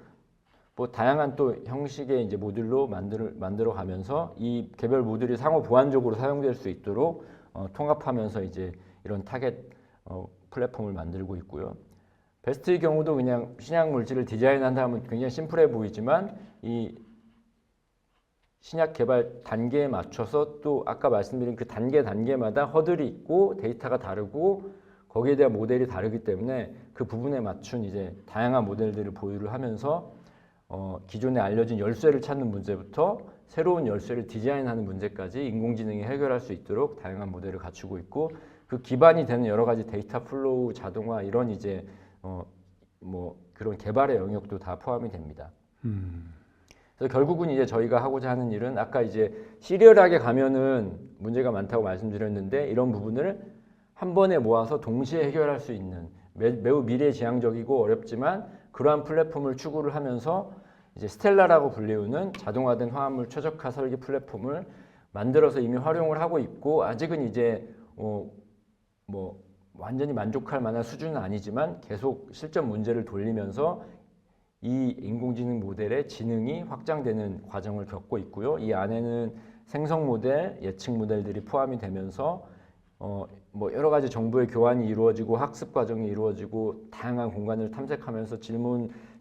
B: 뭐 다양한 또 형식의 이제 모듈로 만들어 가면서 이 개별 모듈이 상호 보완적으로 사용될 수 있도록 통합하면서 이제 이런 타겟 플랫폼을 만들고 있고요. 베스트의 경우도 그냥 신약 물질을 디자인한다 하면 굉장히 심플해 보이지만, 이 신약 개발 단계에 맞춰서 또 아까 말씀드린 그 단계마다 허들이 있고 데이터가 다르고 거기에 대한 모델이 다르기 때문에 그 부분에 맞춘 이제 다양한 모델들을 보유를 하면서 기존에 알려진 열쇠를 찾는 문제부터 새로운 열쇠를 디자인하는 문제까지 인공지능이 해결할 수 있도록 다양한 모델을 갖추고 있고, 그 기반이 되는 여러 가지 데이터 플로우, 자동화 이런 이제 뭐 그런 개발의 영역도 다 포함이 됩니다. 그래서 결국은 이제 저희가 하고자 하는 일은 아까 이제 시리얼하게 가면은 문제가 많다고 말씀드렸는데, 이런 부분을 한 번에 모아서 동시에 해결할 수 있는 매우 미래지향적이고 어렵지만 그러한 플랫폼을 추구를 하면서 이제 스텔라라고 불리우는 자동화된 화합물 최적화 설계 플랫폼을 만들어서 이미 활용을 하고 있고, 아직은 이제 뭐 완전히 만족할 만한 수준은 아니지만 계속 실전 문제를 돌리면서 이 인공지능 모델의 지능이 확장되는 과정을 겪고 있고요. 이 안에는 생성 모델, 예측 모델들이 포함이 되면서 뭐 여러 가지 정보의 교환이 이루어지고 학습 과정이 이루어지고 다양한 공간을 탐색하면서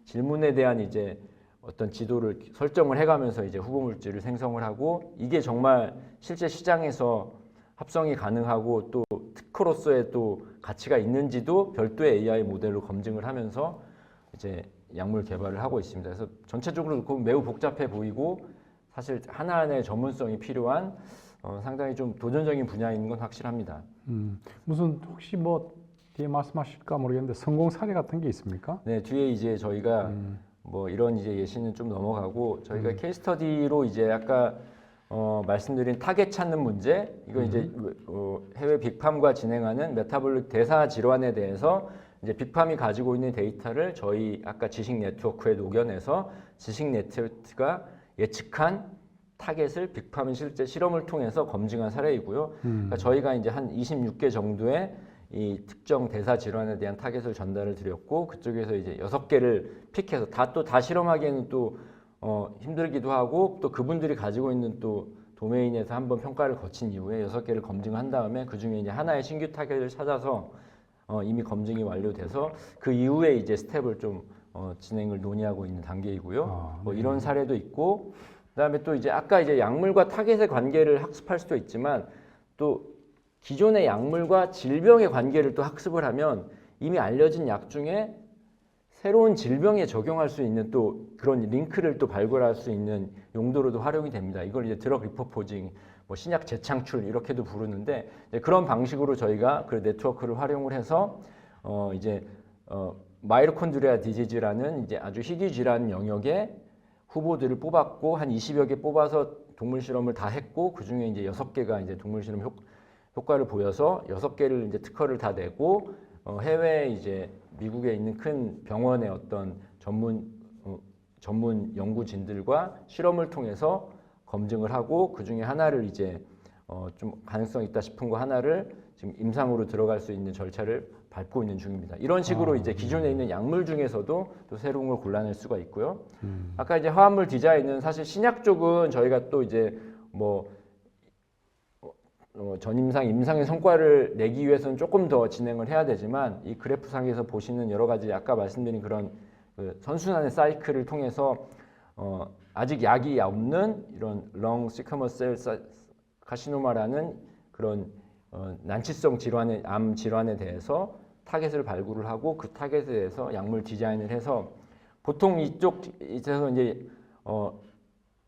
B: 질문에 대한 이제 어떤 지도를 설정을 해가면서 이제 후보 물질을 생성을 하고, 이게 정말 실제 시장에서 합성이 가능하고 또 특허로서의 또 가치가 있는지도 별도의 AI 모델로 검증을 하면서 이제 약물 개발을 하고 있습니다. 그래서 전체적으로 매우 복잡해 보이고 사실 하나하나의 전문성이 필요한 상당히 좀 도전적인 분야인 건 확실합니다.
A: 무슨 혹시 뭐 뒤에 말씀하실까 모르겠는데 성공 사례 같은 게 있습니까?
B: 네, 뒤에 이제 저희가 뭐 이런 이제 예시는 좀 넘어가고, 저희가 케이스 스터디로 이제 아까 말씀드린 타겟 찾는 문제, 이거 이제 해외 빅팜과 진행하는 메타볼릭 대사 질환에 대해서 이제 빅팜이 가지고 있는 데이터를 저희 아까 지식 네트워크에 녹여내서 지식 네트워크가 예측한 타겟을 빅팜이 실제 실험을 통해서 검증한 사례이고요. 그러니까 저희가 이제 한 26개 정도의 이 특정 대사 질환에 대한 타겟을 전달을 드렸고, 그쪽에서 이제 6개를 픽해서 다 실험하기에는 또 힘들기도 하고, 또 그분들이 가지고 있는 또 도메인에서 한번 평가를 거친 이후에 6개를 검증한 다음에 그 중에 이제 하나의 신규 타겟을 찾아서 이미 검증이 완료돼서 그 이후에 이제 스텝을 좀 진행을 논의하고 있는 단계이고요. 뭐 이런 사례도 있고, 그다음에 또 이제 아까 이제 약물과 타겟의 관계를 학습할 수도 있지만, 또 기존의 약물과 질병의 관계를 또 학습을 하면 이미 알려진 약 중에 새로운 질병에 적용할 수 있는 또 그런 링크를 또 발굴할 수 있는 용도로도 활용이 됩니다. 이걸 이제 드럭 리퍼포징, 뭐 신약 재창출 이렇게도 부르는데, 그런 방식으로 저희가 그 네트워크를 활용을 해서 이제 마이토콘드리아 디지즈라는 이제 아주 희귀 질환 영역에 후보들을 뽑았고, 한 20여 개 뽑아서 동물 실험을 다 했고, 그 중에 이제 6개가 이제 동물 실험 효과를 보여서 6개를 이제 특허를 다 내고, 해외 이제 미국에 있는 큰 병원의 어떤 전문 연구진들과 실험을 통해서 검증을 하고, 그 중에 하나를 이제 좀 가능성 있다 싶은 거 하나를 지금 임상으로 들어갈 수 있는 절차를 밟고 있는 중입니다. 이런 식으로 이제 기존에 있는 약물 중에서도 또 새로운 걸 골라낼 수가 있고요. 아까 이제 화합물 디자인은 사실 신약 쪽은 저희가 또 이제 뭐 전임상, 임상의 성과를 내기 위해서는 조금 더 진행을 해야 되지만, 이 그래프상에서 보시는 여러 가지 아까 말씀드린 그런 그 선순환의 사이클을 통해서 아직 약이 없는 이런 렁 시커머셀 카시노마라는 그런 난치성 질환의 암 질환에 대해서 타겟을 발굴을 하고, 그 타겟에 대해서 약물 디자인을 해서 보통 이쪽에서 이제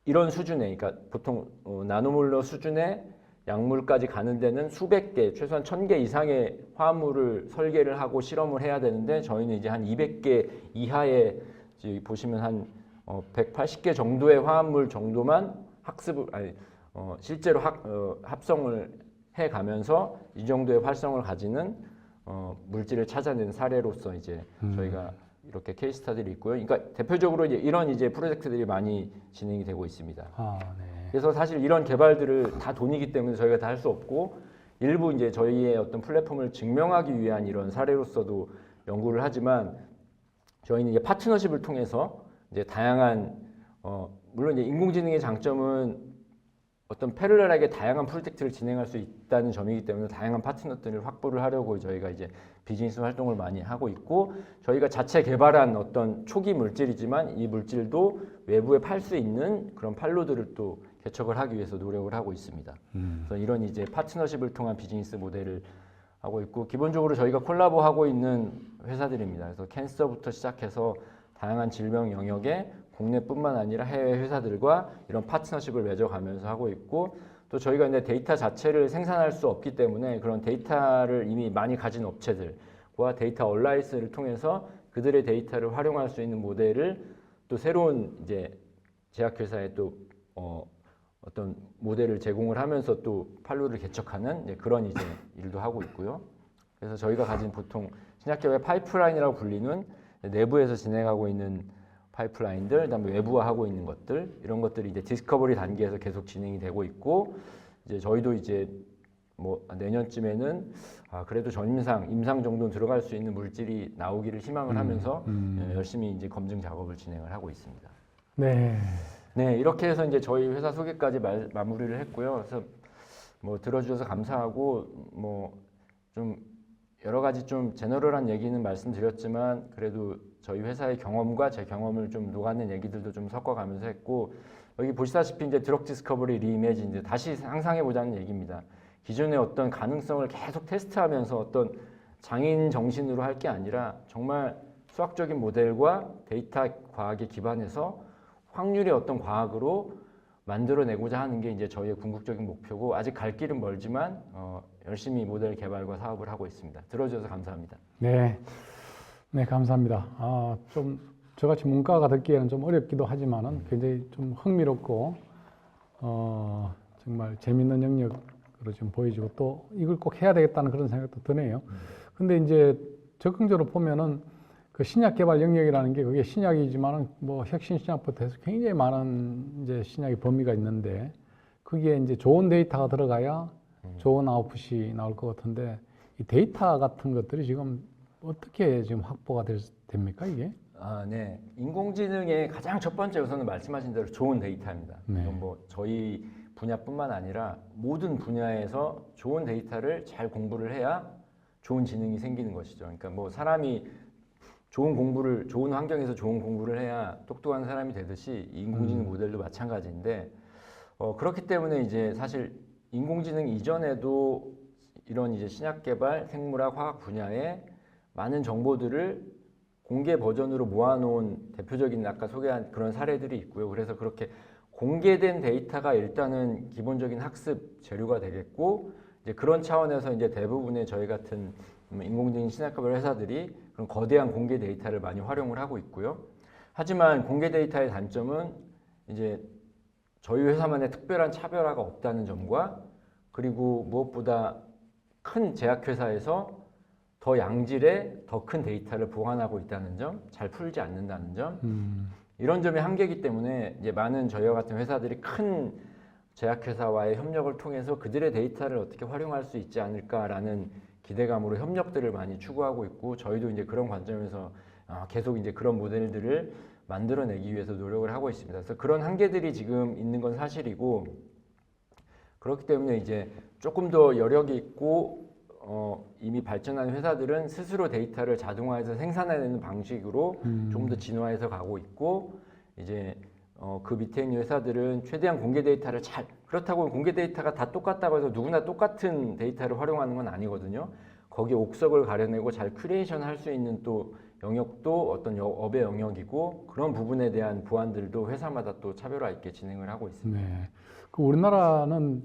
B: 이런 수준의, 그러니까 보통 나노몰러 수준의 약물까지 가는 데는 수백 개, 최소한 1000개 이상의 화합물을 설계를 하고 실험을 해야 되는데 저희는 이제 한 200개 이하의 보시면 한 180개 정도의 화합물 정도만 실제로 합성을 해 가면서 이 정도의 활성을 가지는 물질을 찾아낸 사례로서 이제 저희가 이렇게 케이스 스터디를 있고요. 그러니까 대표적으로 이제 이런 이제 프로젝트들이 많이 진행이 되고 있습니다.
A: 아, 네.
B: 그래서 사실 이런 개발들을 다 돈이기 때문에 저희가 다 할 수 없고 일부 이제 저희의 어떤 플랫폼을 증명하기 위한 이런 사례로서도 연구를 하지만 저희는 이제 파트너십을 통해서 이제 다양한 물론 이제 인공지능의 장점은 어떤 패럴렐하게 다양한 프로젝트를 진행할 수 있다는 점이기 때문에 다양한 파트너들을 확보를 하려고 저희가 이제 비즈니스 활동을 많이 하고 있고 저희가 자체 개발한 어떤 초기 물질이지만 이 물질도 외부에 팔 수 있는 그런 판로들을 또 개척을 하기 위해서 노력을 하고 있습니다. 그래서 이런 이제 파트너십을 통한 비즈니스 모델을 하고 있고 기본적으로 저희가 콜라보하고 있는 회사들입니다. 그래서 캔서부터 시작해서 다양한 질병 영역에 국내뿐만 아니라 해외 회사들과 이런 파트너십을 맺어가면서 하고 있고 또 저희가 이제 데이터 자체를 생산할 수 없기 때문에 그런 데이터를 이미 많이 가진 업체들과 데이터 얼라이언스를 통해서 그들의 데이터를 활용할 수 있는 모델을 또 새로운 이제 제약회사에 또 어떤 모델을 제공을 하면서 또 판로를 개척하는 그런 이제 일도 하고 있고요. 그래서 저희가 가진 보통 신약개발 파이프라인이라고 불리는 내부에서 진행하고 있는 파이프라인들, 그다음에 외부화하고 있는 것들 이런 것들이 이제 디스커버리 단계에서 계속 진행이 되고 있고 이제 저희도 이제 뭐 내년쯤에는 그래도 임상 정도 들어갈 수 있는 물질이 나오기를 희망을 하면서 열심히 이제 검증 작업을 진행을 하고 있습니다.
A: 네.
B: 네, 이렇게 해서 이제 저희 회사 소개까지 마무리를 했고요. 그래서 뭐 들어주셔서 감사하고 뭐 좀 여러 가지 좀 제너럴한 얘기는 말씀드렸지만 그래도 저희 회사의 경험과 제 경험을 좀 녹아낸 얘기들도 좀 섞어가면서 했고 여기 보시다시피 이제 드럭 디스커버리 리이매진 이제 다시 상상해 보자는 얘기입니다. 기존의 어떤 가능성을 계속 테스트하면서 어떤 장인 정신으로 할 게 아니라 정말 수학적인 모델과 데이터 과학에 기반해서 확률의 어떤 과학으로 만들어내고자 하는 게 이제 저희의 궁극적인 목표고 아직 갈 길은 멀지만 열심히 모델 개발과 사업을 하고 있습니다. 들어주셔서 감사합니다.
A: 네. 네, 감사합니다. 좀 저같이 문과가 듣기에는 좀 어렵기도 하지만은 굉장히 좀 흥미롭고 정말 재밌는 영역으로 좀 보여지고 또 이걸 꼭 해야 되겠다는 그런 생각도 드네요. 근데 이제 적극적으로 보면은 그 신약 개발 영역이라는 게 그게 신약이지만은 뭐 혁신 신약부터 해서 굉장히 많은 이제 신약의 범위가 있는데 그게 이제 좋은 데이터가 들어가야 좋은 아웃풋이 나올 것 같은데 이 데이터 같은 것들이 지금 어떻게 지금 확보가 됩니까 이게?
B: 네. 인공지능의 가장 첫 번째 우선은 말씀하신 대로 좋은 데이터입니다.
A: 네.
B: 이건 뭐 저희 분야뿐만 아니라 모든 분야에서 좋은 데이터를 잘 공부를 해야 좋은 지능이 생기는 것이죠. 그러니까 뭐 사람이 좋은 환경에서 좋은 공부를 해야 똑똑한 사람이 되듯이 인공지능 모델도 마찬가지인데 그렇기 때문에 이제 사실 인공지능 이전에도 이런 이제 신약 개발, 생물학, 화학 분야에 많은 정보들을 공개 버전으로 모아놓은 대표적인 아까 소개한 그런 사례들이 있고요. 그래서 그렇게 공개된 데이터가 일단은 기본적인 학습 재료가 되겠고 이제 그런 차원에서 이제 대부분의 저희 같은 인공지능 신약 개발 회사들이 그런 거대한 공개 데이터를 많이 활용을 하고 있고요. 하지만 공개 데이터의 단점은 이제 저희 회사만의 특별한 차별화가 없다는 점과 그리고 무엇보다 큰 제약회사에서 더 양질의 더 큰 데이터를 보관하고 있다는 점, 잘 풀지 않는다는 점, 이런 점이 한계이기 때문에 이제 많은 저희와 같은 회사들이 큰 제약회사와의 협력을 통해서 그들의 데이터를 어떻게 활용할 수 있지 않을까라는 기대감으로 협력들을 많이 추구하고 있고 저희도 이제 그런 관점에서 계속 이제 그런 모델들을 만들어내기 위해서 노력을 하고 있습니다. 그래서 그런 한계들이 지금 있는 건 사실이고 그렇기 때문에 이제 조금 더 여력이 있고 이미 발전한 회사들은 스스로 데이터를 자동화해서 생산해내는 방식으로 좀 더 진화해서 가고 있고 이제 그 밑에 있는 회사들은 최대한 공개 데이터를 그렇다고 공개 데이터가 다 똑같다고 해서 누구나 똑같은 데이터를 활용하는 건 아니거든요. 거기에 옥석을 가려내고 잘 큐레이션 할 수 있는 또 영역도 어떤 업의 영역이고 그런 부분에 대한 보완들도 회사마다 또 차별화 있게 진행을 하고 있습니다.
A: 네. 그 우리나라는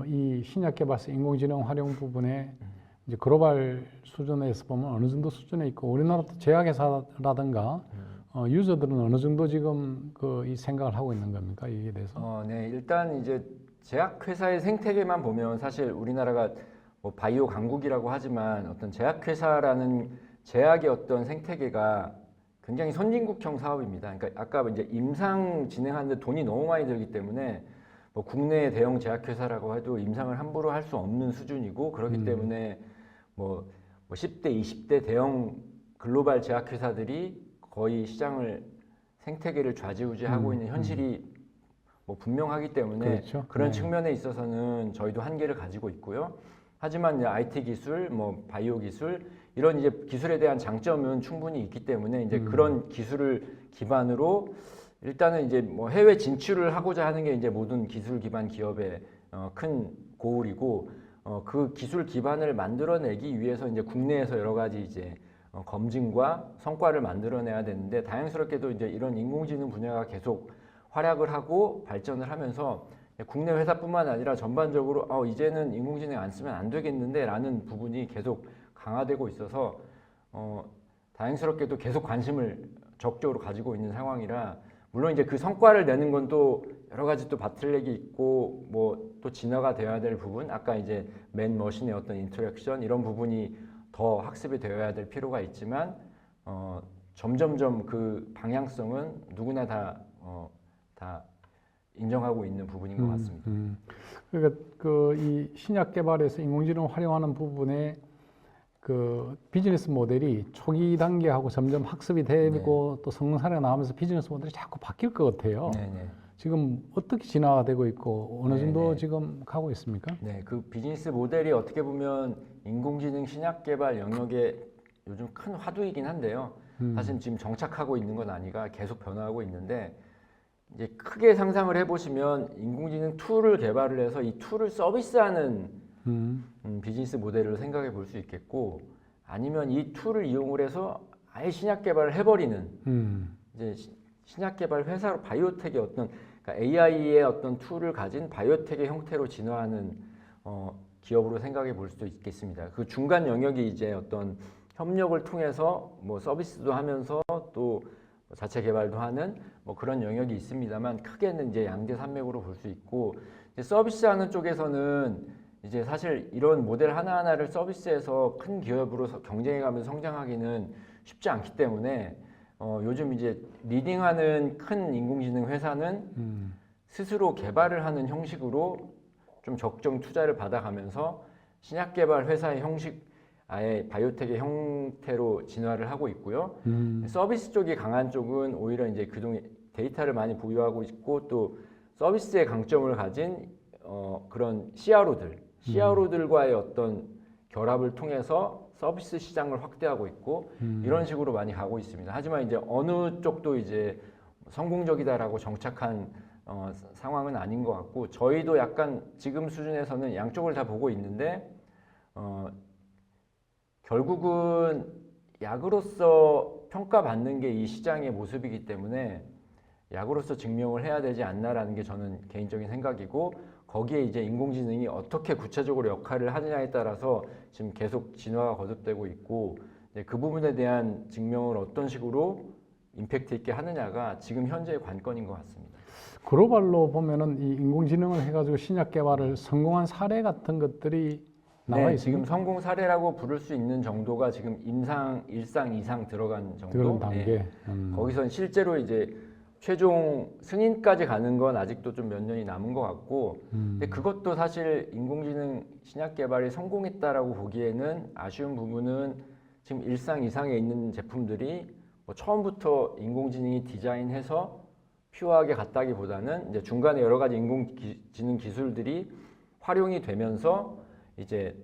A: 이 신약 개발서 인공지능 활용 부분에 이제 글로벌 수준에서 보면 어느 정도 수준에 있고 우리나라도 제약회사라든가 유저들은 어느 정도 지금 이 생각을 하고 있는 겁니까? 이에 대해서?
B: 네, 일단 이제 제약회사의 생태계만 보면 사실 우리나라가 뭐 바이오 강국이라고 하지만 어떤 제약회사라는 제약의 어떤 생태계가 굉장히 선진국형 사업입니다. 그러니까 아까 이제 임상 진행하는데 돈이 너무 많이 들기 때문에 뭐 국내 대형 제약회사라고 해도 임상을 함부로 할 수 없는 수준이고 그렇기 때문에 뭐 10대, 20대 대형 글로벌 제약회사들이 거의 시장을 생태계를 좌지우지하고 있는 현실이 뭐 분명하기 때문에
A: 그렇죠.
B: 그런
A: 네.
B: 측면에 있어서는 저희도 한계를 가지고 있고요. 하지만 이제 IT 기술, 뭐 바이오 기술 이런 이제 기술에 대한 장점은 충분히 있기 때문에 이제 그런 기술을 기반으로 일단은 이제 뭐 해외 진출을 하고자 하는 게 이제 모든 기술 기반 기업의 큰 고울이고 그 기술 기반을 만들어내기 위해서 이제 국내에서 여러 가지 이제 검증과 성과를 만들어내야 되는데 다행스럽게도 이제 이런 인공지능 분야가 계속 활약을 하고 발전을 하면서 국내 회사뿐만 아니라 전반적으로 이제는 인공지능 안 쓰면 안 되겠는데 라는 부분이 계속 강화되고 있어서 다행스럽게도 계속 관심을 적극적으로 가지고 있는 상황이라 물론 이제 그 성과를 내는 건 또 여러 가지 또 바틀렉이 있고 뭐 또 진화가 되어야 될 부분 아까 이제 맨 머신의 어떤 인터랙션 이런 부분이 더 학습이 되어야 될 필요가 있지만 점점점 그 방향성은 누구나 다 인정하고 있는 부분인 것 같습니다.
A: 그러니까 이 신약 개발에서 인공지능을 활용하는 부분에 그 비즈니스 모델이 초기 단계하고 점점 학습이 되고 또 성능 사례가 나오면서 비즈니스 모델이 자꾸 바뀔 것 같아요.
B: 네네.
A: 지금 어떻게 진화가 되고 있고 어느 정도
B: 네네.
A: 지금 가고 있습니까?
B: 네, 그 비즈니스 모델이 어떻게 보면 인공지능 신약 개발 영역에 요즘 큰 화두이긴 한데요. 사실 지금 정착하고 있는 건 아니라 계속 변화하고 있는데 이제 크게 상상을 해보시면 인공지능 툴을 개발을 해서 이 툴을 서비스하는 비즈니스 모델을 생각해 볼 수 있겠고 아니면 이 툴을 이용을 해서 아예 신약 개발을 해버리는 이제 신약 개발 회사로 바이오텍의 어떤 그러니까 AI의 어떤 툴을 가진 바이오텍의 형태로 진화하는 기업으로 생각해 볼 수도 있겠습니다. 그 중간 영역이 이제 어떤 협력을 통해서 뭐 서비스도 하면서 또 자체 개발도 하는 뭐 그런 영역이 있습니다만 크게는 이제 양대 산맥으로 볼 수 있고 이제 서비스하는 쪽에서는 이제 사실 이런 모델 하나하나를 서비스해서 큰 기업으로 경쟁해가면서 성장하기는 쉽지 않기 때문에 요즘 이제 리딩하는 큰 인공지능 회사는 스스로 개발을 하는 형식으로 좀 적정 투자를 받아가면서 신약 개발 회사의 형식 아예 바이오텍의 형태로 진화를 하고 있고요. 서비스 쪽이 강한 쪽은 오히려 이제 그동안 데이터를 많이 보유하고 있고 또 서비스의 강점을 가진 그런 CRO들과의 어떤 결합을 통해서 서비스 시장을 확대하고 있고 이런 식으로 많이 가고 있습니다. 하지만 이제 어느 쪽도 이제 성공적이다라고 정착한 상황은 아닌 것 같고 저희도 약간 지금 수준에서는 양쪽을 다 보고 있는데 결국은 약으로서 평가받는 게 이 시장의 모습이기 때문에 약으로서 증명을 해야 되지 않나라는 게 저는 개인적인 생각이고 거기에 이제 인공지능이 어떻게 구체적으로 역할을 하느냐에 따라서 지금 계속 진화가 거듭되고 있고 그 부분에 대한 증명을 어떤 식으로 임팩트 있게 하느냐가 지금 현재의 관건인 것 같습니다.
A: 글로벌로 보면은 이 인공지능을 해가지고 신약 개발을 성공한 사례 같은 것들이 나와
B: 네,
A: 있습니다.
B: 지금 성공 사례라고 부를 수 있는 정도가 지금 일상 이상 들어간 정도.
A: 그런 단계.
B: 거기선 실제로 이제 최종 승인까지 가는 건 아직도 좀 몇 년이 남은 것 같고, 근데 그것도 사실 인공지능 신약 개발이 성공했다라고 보기에는 아쉬운 부분은 지금 일상 이상에 있는 제품들이 뭐 처음부터 인공지능이 디자인해서 퓨어하게 갔다기보다는 이제 중간에 여러 가지 인공지능 기술들이 활용이 되면서 이제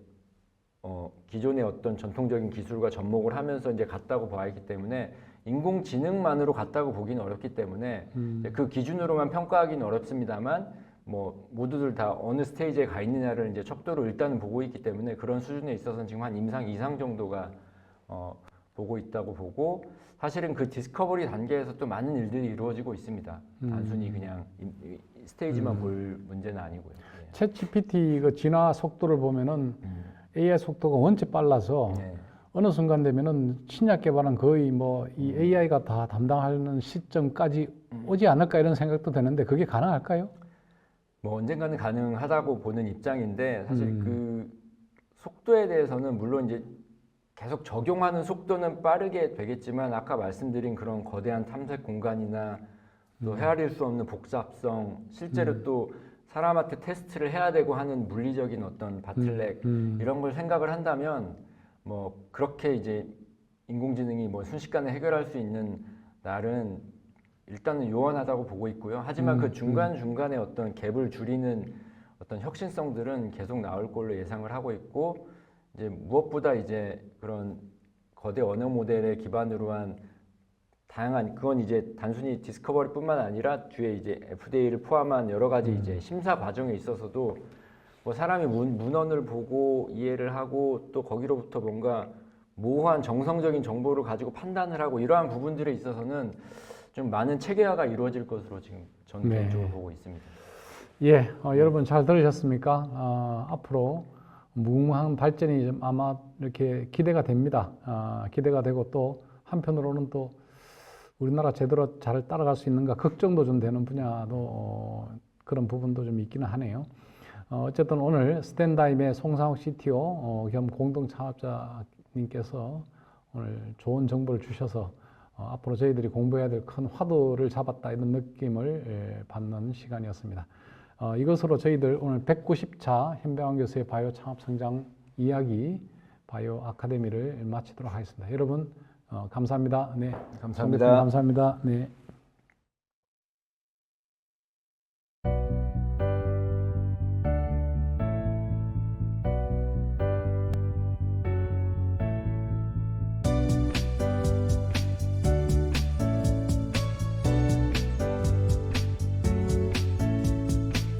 B: 기존의 어떤 전통적인 기술과 접목을 하면서 이제 갔다고 봐야 하기 때문에 인공지능만으로 갔다고 보기는 어렵기 때문에 그 기준으로만 평가하기는 어렵습니다만 뭐 모두들 다 어느 스테이지에 가 있느냐를 이제 척도로 일단은 보고 있기 때문에 그런 수준에 있어서는 지금 한 임상 이상 정도가 보고 있다고 보고 사실은 그 디스커버리 단계에서 또 많은 일들이 이루어지고 있습니다. 단순히 그냥 이 스테이지만 볼 문제는 아니고요. 예.
A: 챗 GPT 그 진화 속도를 보면은 AI 속도가 원체 빨라서
B: 네.
A: 어느 순간 되면은 신약 개발은 거의 뭐 이 AI가 다 담당하는 시점까지 오지 않을까 이런 생각도 되는데 그게 가능할까요?
B: 뭐 언젠가는 가능하다고 보는 입장인데 사실 그 속도에 대해서는 물론 이제 계속 적용하는 속도는 빠르게 되겠지만 아까 말씀드린 그런 거대한 탐색 공간이나 또 헤아릴 수 없는 복잡성, 실제로 또 사람한테 테스트를 해야 되고 하는 물리적인 어떤 바틀렉 이런 걸 생각을 한다면 뭐 그렇게 이제 인공지능이 뭐 순식간에 해결할 수 있는 날은 일단은 요원하다고 보고 있고요. 하지만 그 중간중간에 어떤 갭을 줄이는 어떤 혁신성들은 계속 나올 걸로 예상을 하고 있고 이제 무엇보다 이제 그런 거대 언어 모델에 기반으로 한 다양한 그건 이제 단순히 디스커버리뿐만 아니라 뒤에 이제 FDA를 포함한 여러 가지 이제 심사 과정에 있어서도 뭐 사람이 문헌을 보고 이해를 하고 또 거기로부터 뭔가 모호한 정성적인 정보를 가지고 판단을 하고 이러한 부분들에 있어서는 좀 많은 체계화가 이루어질 것으로 지금 저는 개인적으로 보고 있습니다.
A: 예, 여러분 잘 들으셨습니까? 앞으로 무궁무한 발전이 좀 아마 이렇게 기대가 됩니다. 기대가 되고 또 한편으로는 또 우리나라 제대로 잘 따라갈 수 있는가 걱정도 좀 되는 분야도 그런 부분도 좀 있기는 하네요. 어쨌든 오늘 스탠다임의 송상욱 CTO 겸 공동 창업자님께서 오늘 좋은 정보를 주셔서 앞으로 저희들이 공부해야 될 큰 화두를 잡았다 이런 느낌을 받는 시간이었습니다. 이것으로 저희들 오늘 190차 현병환 교수의 바이오 창업 성장 이야기 바이오 아카데미를 마치도록 하겠습니다. 여러분 감사합니다. 네,
B: 감사합니다.
A: 감사합니다. 네.